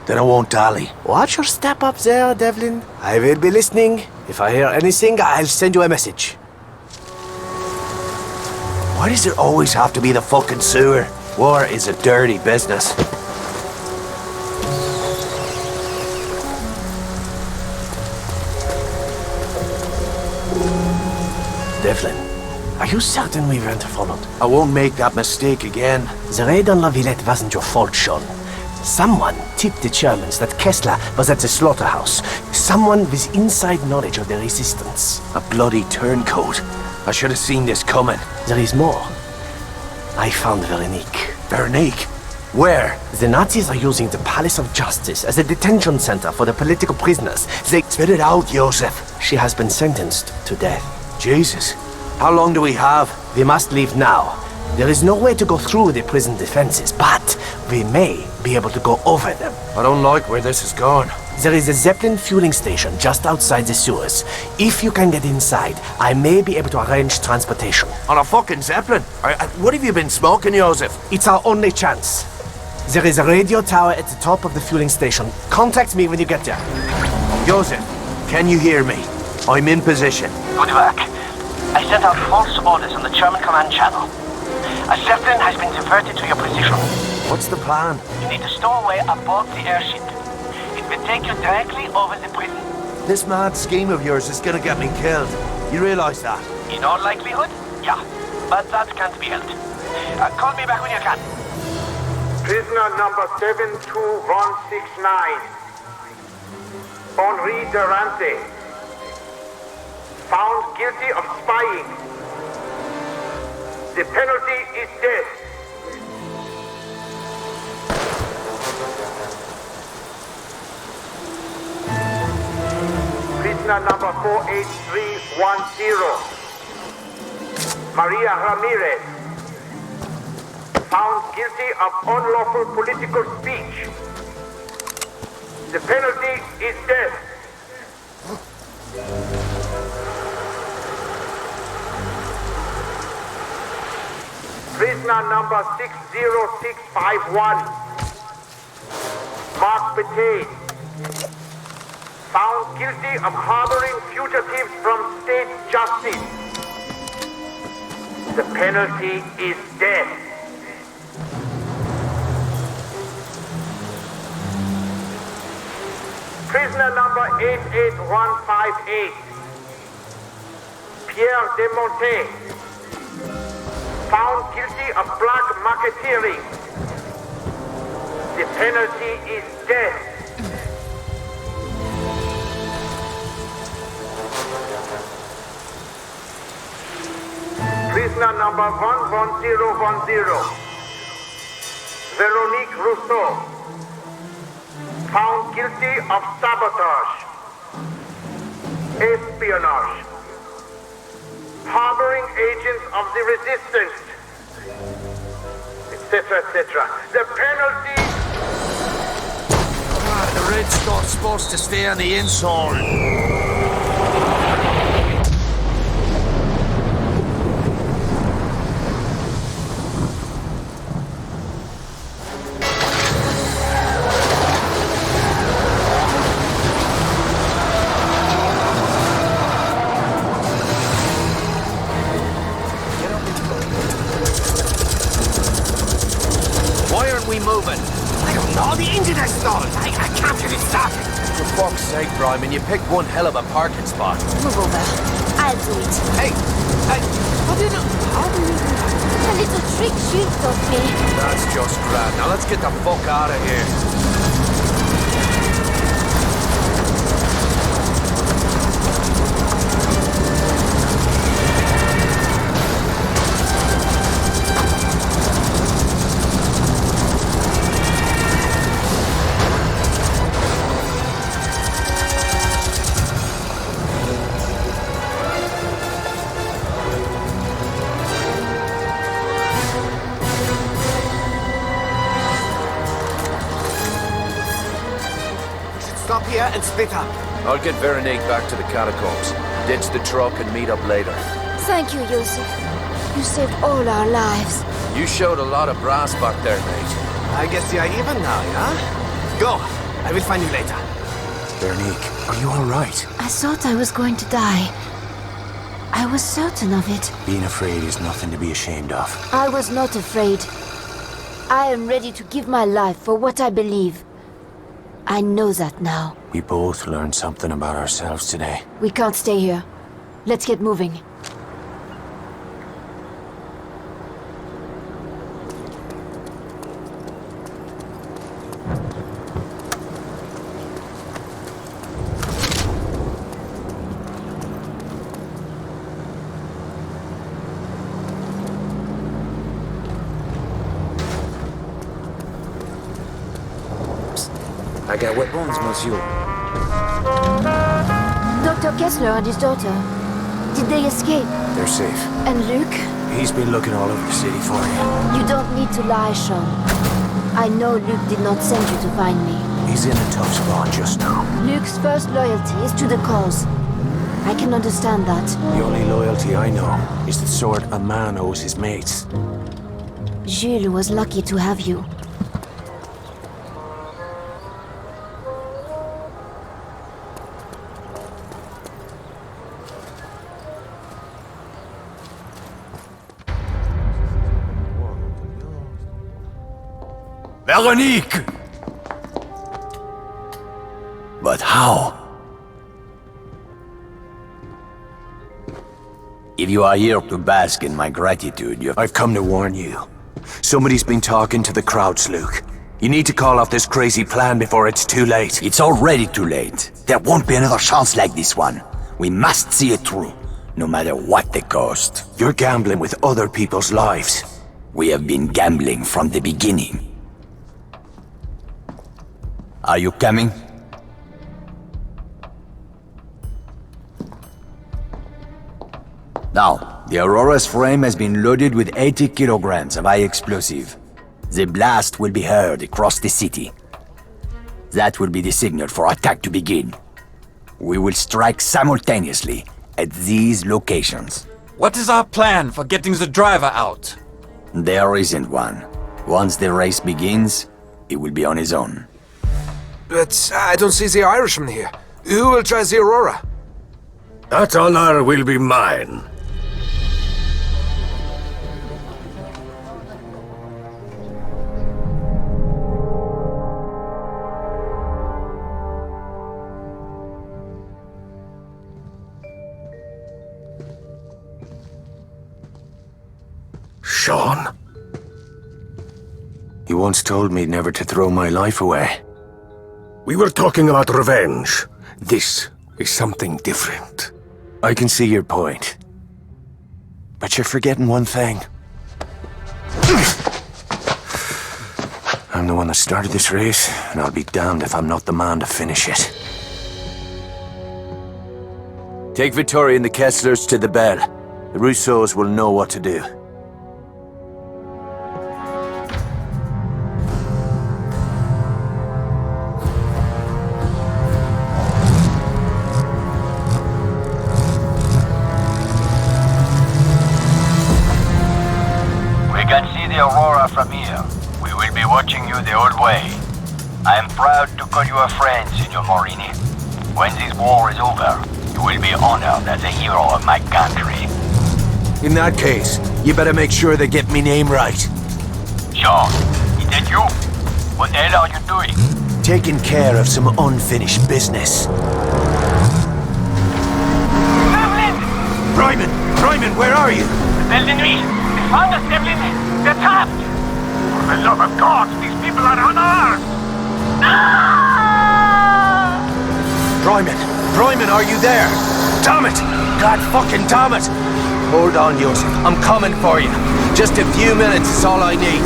Then I won't dally. Watch your step up there, Devlin. I will be listening. If I hear anything, I'll send you a message. Why does it always have to be the fucking sewer? War is a dirty business. Devlin, are you certain we weren't followed? I won't make that mistake again. The raid on La Villette wasn't your fault, Sean. Someone tipped the Germans that Kessler was at the slaughterhouse. Someone with inside knowledge of the resistance. A bloody turncoat. I should have seen this coming. There is more. I found Veronique. Veronique? Where? The Nazis are using the Palace of Justice as a detention center for the political prisoners. They... Spit it out, Joseph. She has been sentenced to death. Jesus. How long do we have? We must leave now. There is no way to go through the prison defenses, but we may be able to go over them. I don't like where this is going. There is a Zeppelin fueling station just outside the sewers. If you can get inside, I may be able to arrange transportation. On a fucking Zeppelin? What have you been smoking, Joseph? It's our only chance. There is a radio tower at the top of the fueling station. Contact me when you get there. Joseph, can you hear me? I'm in position. Good work. I sent out false orders on the German command channel. A Zeppelin has been diverted to your position. What's the plan? You need to stow away aboard the airship. It will take you directly over the prison. This mad scheme of yours is gonna get me killed. You realize that? In all likelihood, yeah. But that can't be helped. Call me back when you can. Prisoner number 72169. Henri Durante. Found guilty of spying. The penalty is death. Prisoner number 48310. Maria Ramirez. Found guilty of unlawful political speech. The penalty is death. Prisoner number 60651. Mark Betade. Found guilty of harboring fugitives from state justice. The penalty is death. Prisoner number 88158. Pierre Desmontais. Found guilty of black marketeering. The penalty is death. Prisoner number 11010. Veronique Rousseau. Found guilty of sabotage, espionage, harboring agents of the resistance, etc., etc. The penalty... The red's not supposed to stay on the inside. we moving? I don't know, the engine has stalled. I can't get it started. For fuck's sake, Bryman, you picked one hell of a parking spot. Move over. I'll do it. Hey, how do you do that? A little trick she taught me. That's just grand. Now let's get the fuck out of here. Stop here and split up. I'll get Veronique back to the catacombs. Ditch the truck and meet up later. Thank you, Yusuf. You saved all our lives. You showed a lot of brass back there, mate. I guess you're even now, yeah? Go. I will find you later. Veronique, are you alright? I thought I was going to die. I was certain of it. Being afraid is nothing to be ashamed of. I was not afraid. I am ready to give my life for what I believe. I know that now. We both learned something about ourselves today. We can't stay here. Let's get moving. I got weapons, monsieur. Dr. Kessler and his daughter. Did they escape? They're safe. And Luke? He's been looking all over the city for you. You don't need to lie, Sean. I know Luke did not send you to find me. He's in a tough spot just now. Luke's first loyalty is to the cause. I can understand that. The only loyalty I know is the sort a man owes his mates. Jules was lucky to have you. Veronique! But how? If you are here to bask in my gratitude, I've come to warn you. Somebody's been talking to the crowds, Luke. You need to call off this crazy plan before it's too late. It's already too late. There won't be another chance like this one. We must see it through, no matter what the cost. You're gambling with other people's lives. We have been gambling from the beginning. Are you coming? Now, the Aurora's frame has been loaded with 80 kilograms of high explosive. The blast will be heard across the city. That will be the signal for attack to begin. We will strike simultaneously at these locations. What is our plan for getting the driver out? There isn't one. Once the race begins, he will be on his own. But I don't see the Irishman here. Who will try the Aurora? That honor will be mine. Sean? You once told me never to throw my life away. We were talking about revenge. This is something different. I can see your point. But you're forgetting one thing. I'm the one that started this race, and I'll be damned if I'm not the man to finish it. Take Vittoria and the Kesslers to the bell. The Rousseaus will know what to do. Aurora from here. We will be watching you the whole way. I am proud to call you a friend, Signor Morini. When this war is over, you will be honored as a hero of my country. In that case, you better make sure they get me name right. Sean, it had You? What the hell are you doing? Taking care of some unfinished business. Ryman! Ryman, where are you? Belle de Nuit! They found us, Devlin! They're trapped! For the love of God, these people are unarmed! Ryman! Ryman, are you there? Damn it! God fucking damn it! Hold on, Jules. I'm coming for you. Just a few minutes is all I need.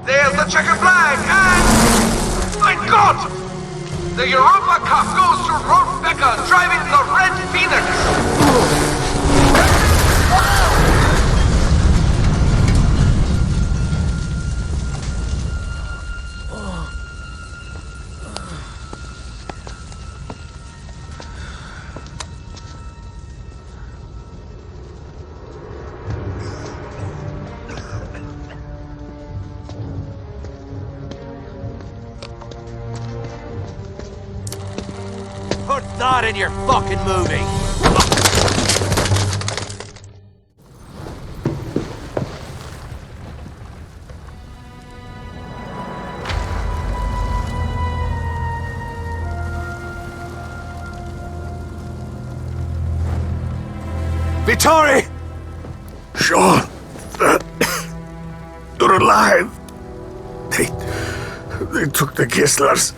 There's the checkered flag, and... My God! The Europa Cup goes to Rolf Becker driving the Red Phoenix! Put that in your fucking movie! Vittori! Sean! You're alive! They took the Gistlers.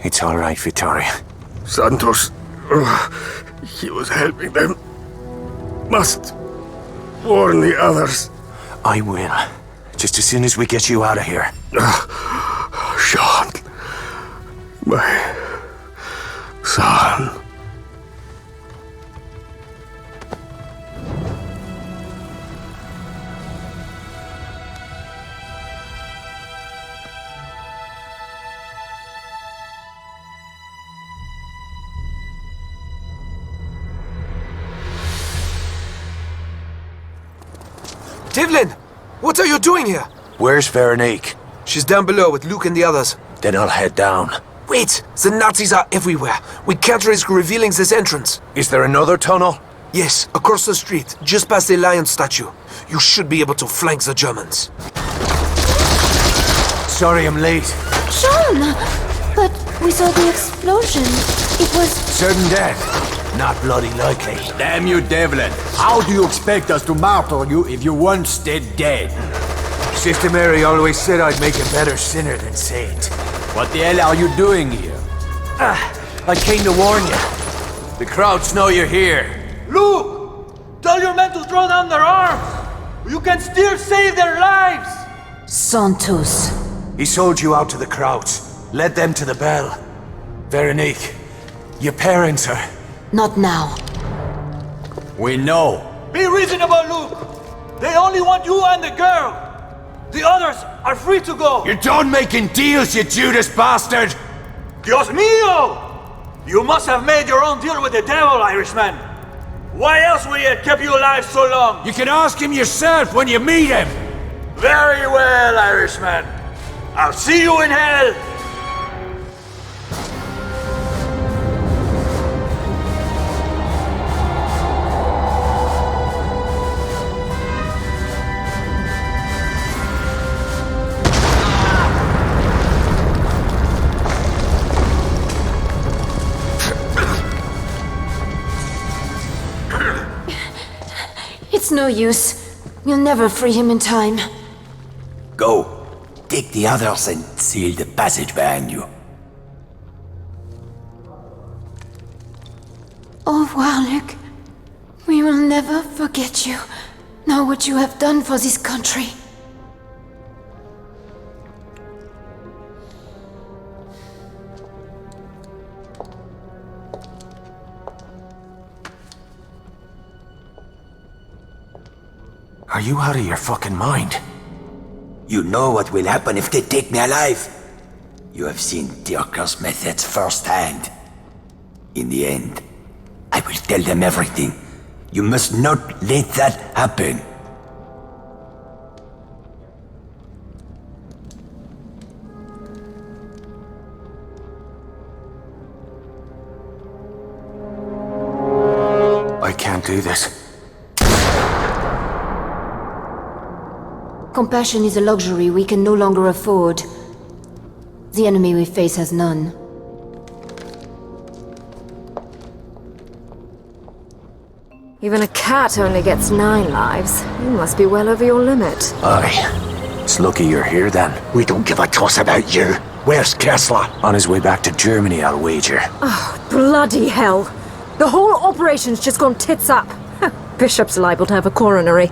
It's all right, Vittori. Santos, he was helping them. Must warn the others. I will. Just as soon as we get you out of here. Sean, my son. Devlin! What are you doing here? Where's Veronique? She's down below with Luke and the others. Then I'll head down. Wait! The Nazis are everywhere. We can't risk revealing this entrance. Is there another tunnel? Yes, across the street, just past the lion statue. You should be able to flank the Germans. Sorry I'm late. Sean! But we saw the explosion. It was... Certain death. Not bloody likely. Damn you, Devlin. How do you expect us to martyr you if you weren't dead? Sister Mary always said I'd make a better sinner than saint. What the hell are you doing here? I came to warn you. The crowds know you're here. Luke! Tell your men to throw down their arms! You can still save their lives! Santos. He sold you out to the crowds. Led them to the bell. Veronique, your parents are... Not now. We know. Be reasonable, Luke! They only want you and the girl! The others are free to go! You're done making deals, you Judas bastard! Dios mío! You must have made your own deal with the devil, Irishman! Why else would he have kept you alive so long? You can ask him yourself when you meet him! Very well, Irishman. I'll see you in hell! It's no use. You'll never free him in time. Go. Take the others and seal the passage behind you. Au revoir, Luke. We will never forget you, nor what you have done for this country. Are you out of your fucking mind? You know what will happen if they take me alive. You have seen Dirker's methods firsthand. In the end, I will tell them everything. You must not let that happen. I can't do this. Compassion is a luxury we can no longer afford. The enemy we face has none. Even a cat only gets 9 lives. You must be well over your limit. Aye. It's lucky you're here then. We don't give a toss about you. Where's Kessler? On his way back to Germany, I'll wager. Oh, bloody hell. The whole operation's just gone tits up. Bishop's liable to have a coronary.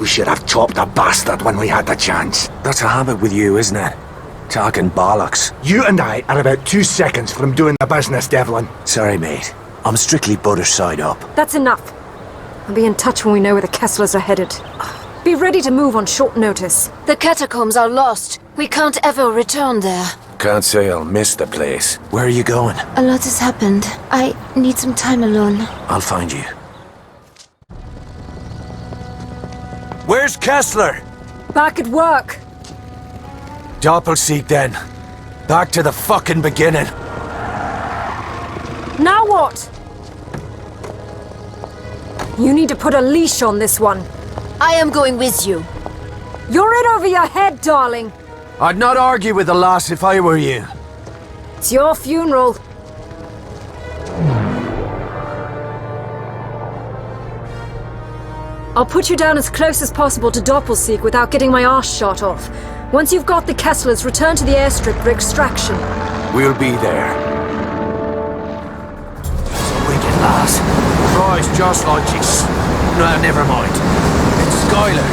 We should have chopped the bastard when we had the chance. That's a habit with you, isn't it? Talking bollocks. You and I are about 2 seconds from doing the business, Devlin. Sorry, mate. I'm strictly butter side up. That's enough. I'll be in touch when we know where the Kesslers are headed. Be ready to move on short notice. The catacombs are lost. We can't ever return there. Can't say I'll miss the place. Where are you going? A lot has happened. I need some time alone. I'll find you. Where's Kessler? Back at work. Doppelseek then. Back to the fucking beginning. Now what? You need to put a leash on this one. I am going with you. You're in over your head, darling. I'd not argue with the loss if I were you. It's your funeral. I'll put you down as close as possible to Doppelseek without getting my arse shot off. Once you've got the Kesslers, return to the airstrip for extraction. We'll be there. Wicked lass. Rise just like she's... No, never mind. It's Skylar.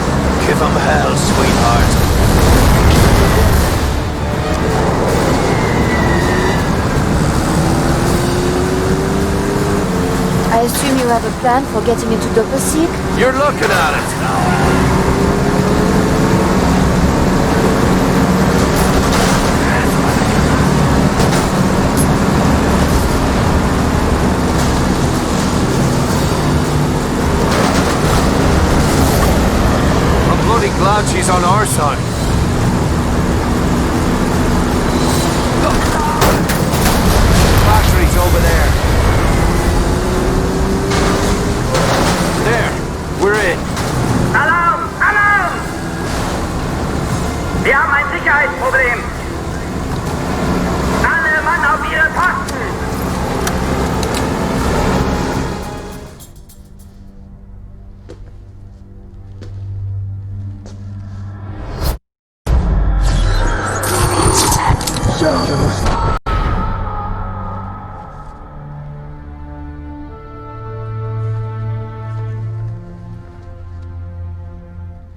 Give him hell, sweetheart. I assume you have a plan for getting into Doppelseek? You're looking at it. I'm bloody glad she's on our side. Factory's over there. There, we're in. Alarm! Alarm! Wir haben ein Sicherheitsproblem. Alle Mann auf ihre Posten!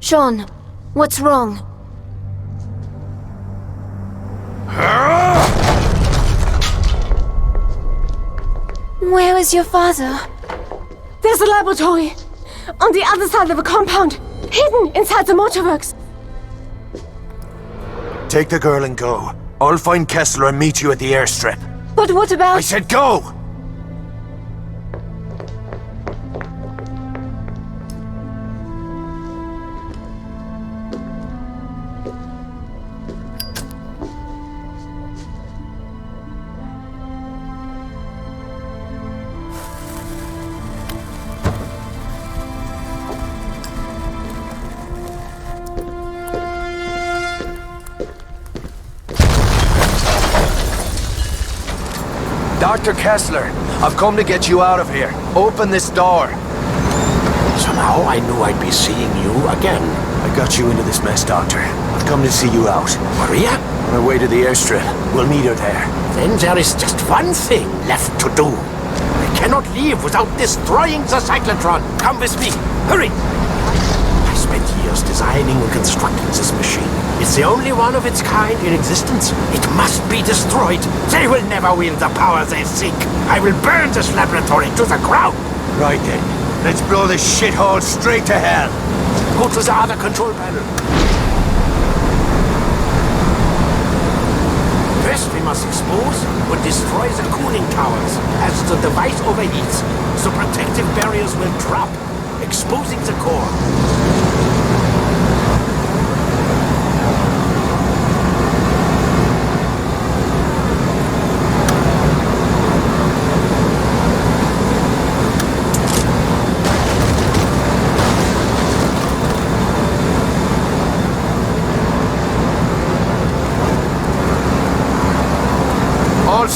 Sean, what's wrong? Where is your father? There's a laboratory on the other side of the compound, hidden inside the motorworks. Take the girl and go. I'll find Kessler and meet you at the airstrip. But what about... I said go! Dr. Kessler, I've come to get you out of here. Open this door. Somehow I knew I'd be seeing you again. I got you into this mess, Doctor. I've come to see you out. Maria? On our way to the airstrip. We'll meet her there. Then there is just one thing left to do. I cannot leave without destroying the cyclotron. Come with me. Hurry! I spent years designing and constructing this machine. It's the only one of its kind in existence. It must be destroyed. They will never wield the power they seek. I will burn this laboratory to the ground. Right then. Let's blow this shithole straight to hell. Go to the other control panel. First we must expose or destroy the cooling towers. As the device overheats, the protective barriers will drop, exposing the core.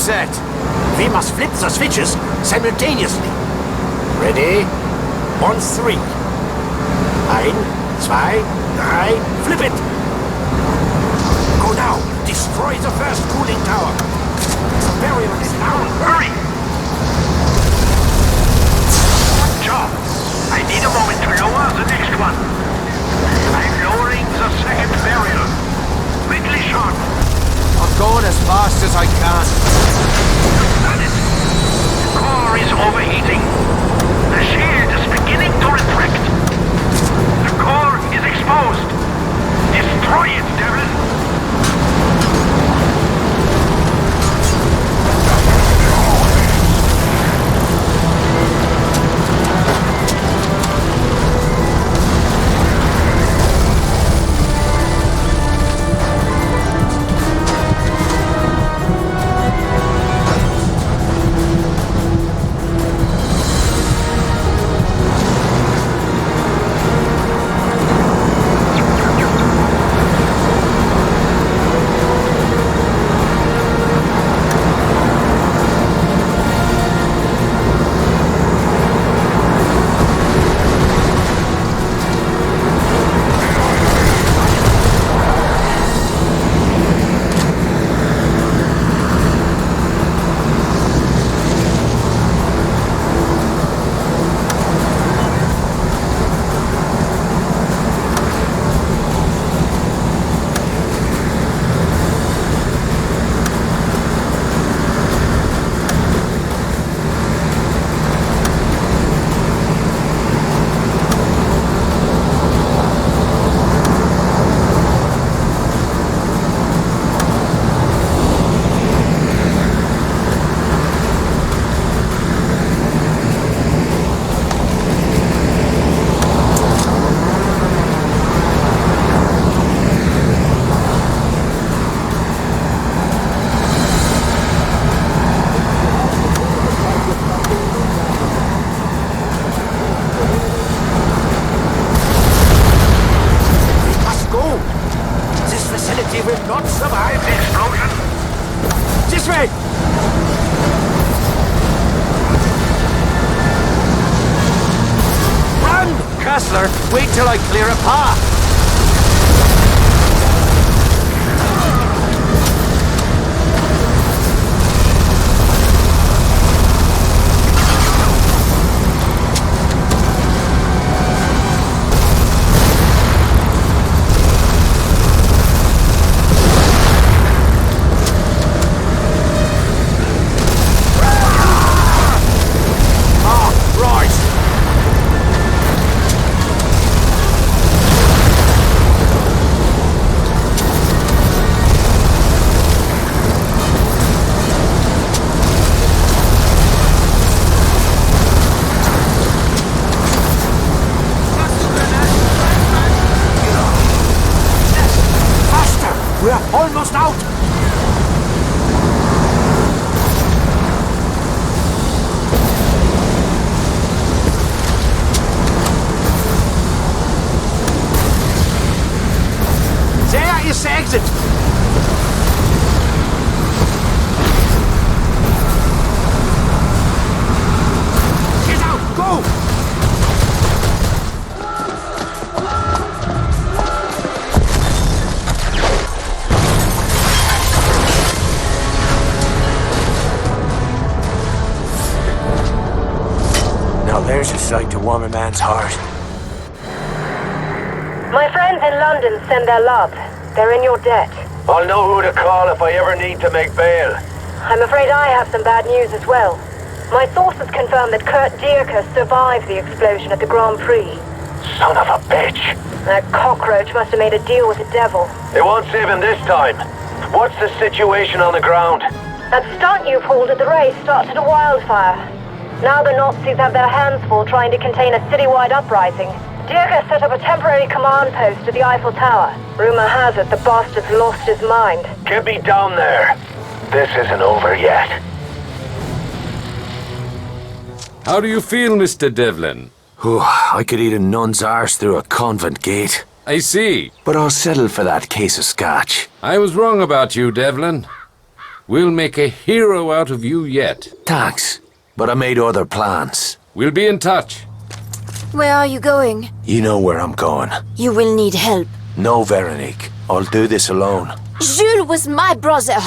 set. We must flip the switches simultaneously. Ready? On 3. 1, 2, 3, flip it! Go now! Destroy the first cooling tower! The barrier is down! Hurry! Job. I need a moment to lower the next one. I'm lowering the second barrier. Quickly, Sean. I'm going as fast as I can. Done it. The core is overheating. The shield is beginning to retract. The core is exposed. Destroy it, Devlin. Wait till I clear a path! Almost out! There is the exit! Get out! Go! There's a sight to warm a man's heart. My friends in London send their love. They're in your debt. I'll know who to call if I ever need to make bail. I'm afraid I have some bad news as well. My sources confirm that Kurt Dierker survived the explosion at the Grand Prix. Son of a bitch! That cockroach must have made a deal with the devil. They won't save him this time. What's the situation on the ground? That stunt you pulled at the race started a wildfire. Now the Nazis have their hands full trying to contain a citywide uprising. Dierker set up a temporary command post at the Eiffel Tower. Rumor has it the bastard's lost his mind. Get me down there. This isn't over yet. How do you feel, Mr. Devlin? I could eat a nun's arse through a convent gate. I see. But I'll settle for that case of scotch. I was wrong about you, Devlin. We'll make a hero out of you yet. Thanks, but I made other plans. We'll be in touch. Where are you going? You know where I'm going. You will need help. No, Veronique. I'll do this alone. Jules was my brother.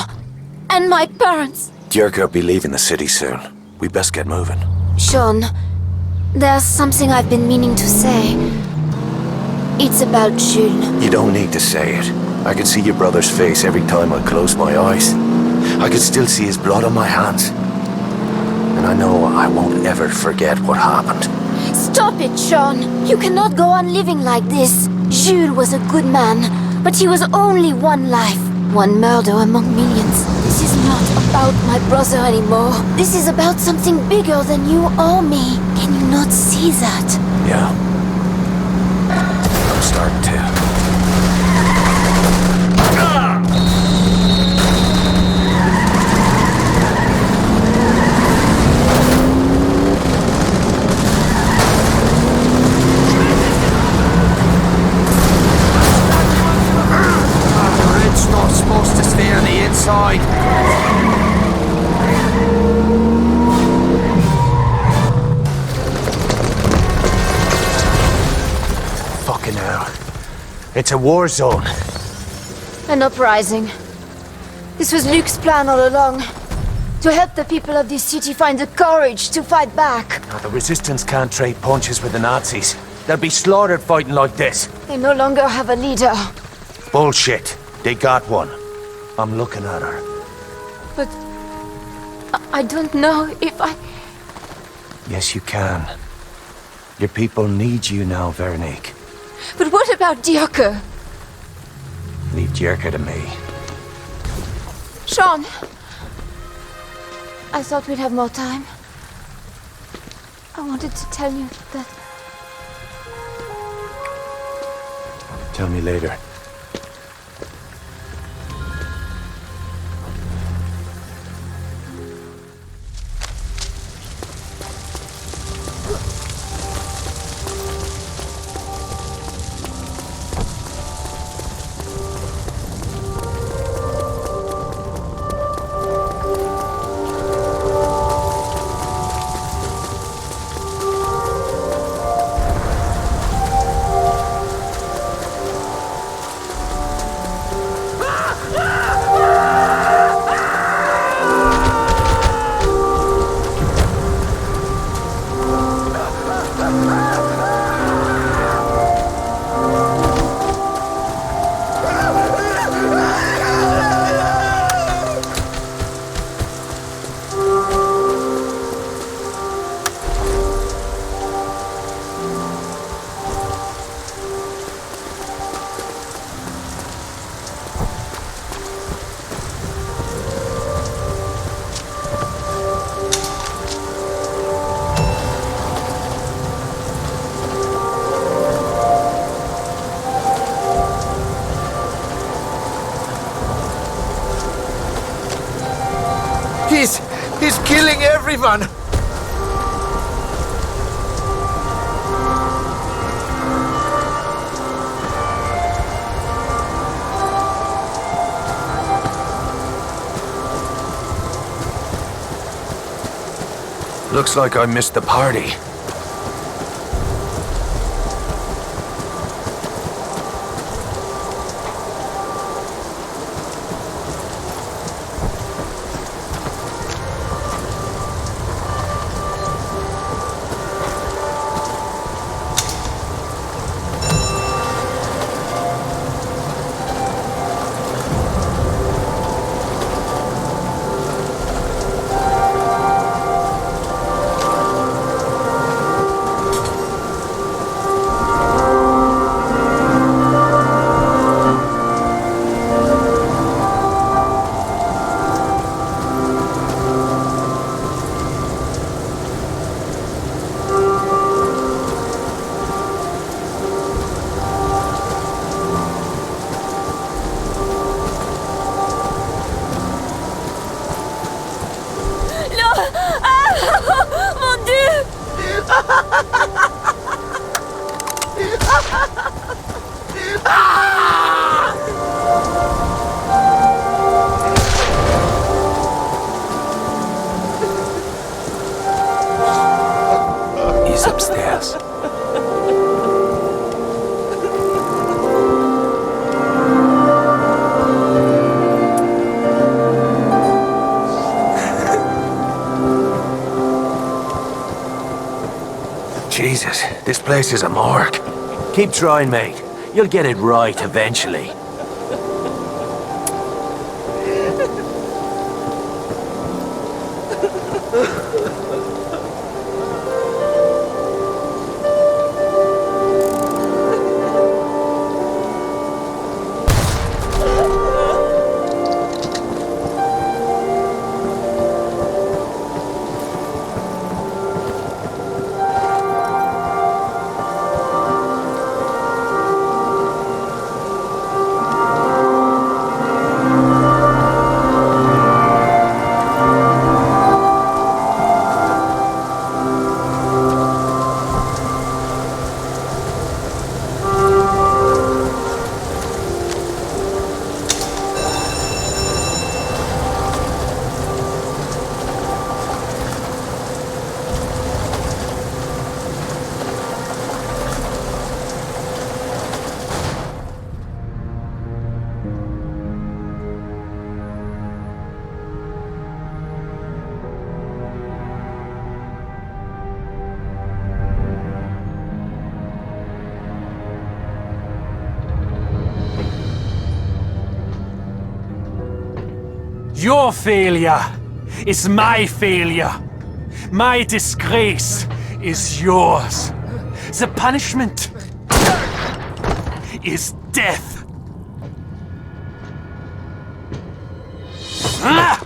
And my parents. Dierker will be leaving the city soon. We best get moving. Sean, there's something I've been meaning to say. It's about Jules. You don't need to say it. I can see your brother's face every time I close my eyes. I can still see his blood on my hands. And I know I won't ever forget what happened. Stop it, Sean. You cannot go on living like this. Jules was a good man, but he was only one life. One murder among millions. This is not about my brother anymore. This is about something bigger than you or me. Can you not see that? Yeah. I'm starting to. Not supposed to stay on the inside. Fucking hell. It's a war zone. An uprising. This was Luke's plan all along. To help the people of this city find the courage to fight back. Now, the resistance can't trade punches with the Nazis. They'll be slaughtered fighting like this. They no longer have a leader. Bullshit. They got one. I'm looking at her. But I don't know if I... Yes, you can. Your people need you now, Veronique. But what about Dierker? Leave Dierker to me. Sean! I thought we'd have more time. I wanted to tell you that... Tell me later. He's killing everyone! Looks like I missed the party. else. Jesus, this place is a morgue. Keep trying, mate. You'll get it right eventually. Your failure is my failure. My disgrace is yours. The punishment is death. Ah!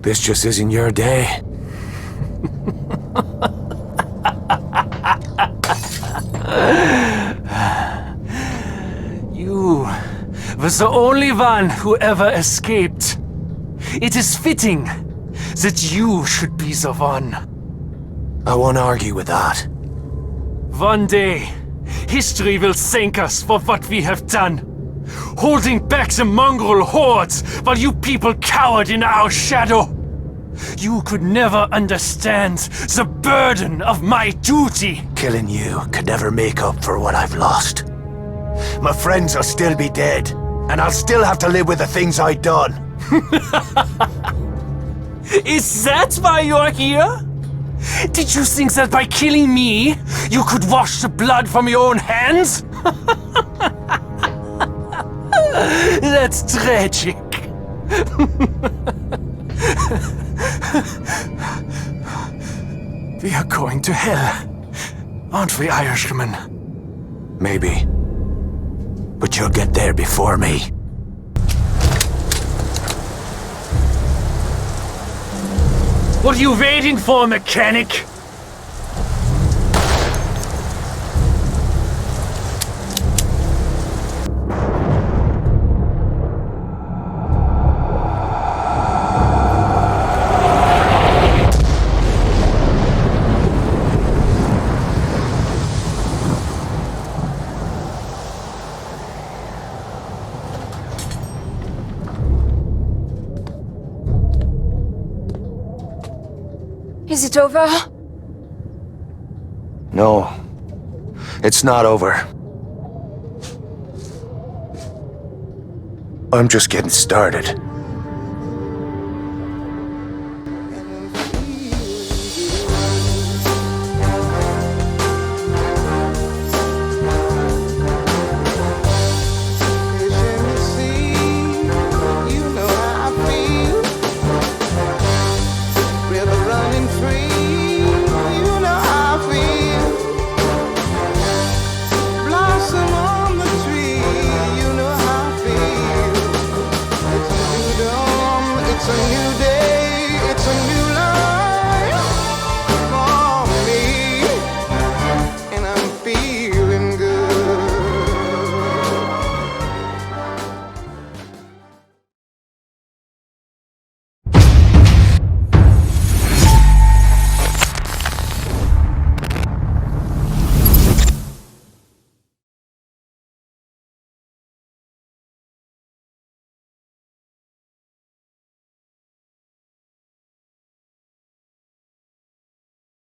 This just isn't your day. You was the only one who ever escaped. It is fitting that you should be the one. I won't argue with that. One day, history will thank us for what we have done. Holding back the mongrel hordes while you people cowered in our shadow. You could never understand the burden of my duty. Killing you could never make up for what I've lost. My friends will still be dead, and I'll still have to live with the things I've done. Is that why you're here? Did you think that by killing me, you could wash the blood from your own hands? That's tragic. We are going to hell, aren't we, Irishman? Maybe. But you'll get there before me. What are you waiting for, mechanic? Is it over? No. It's not over. I'm just getting started.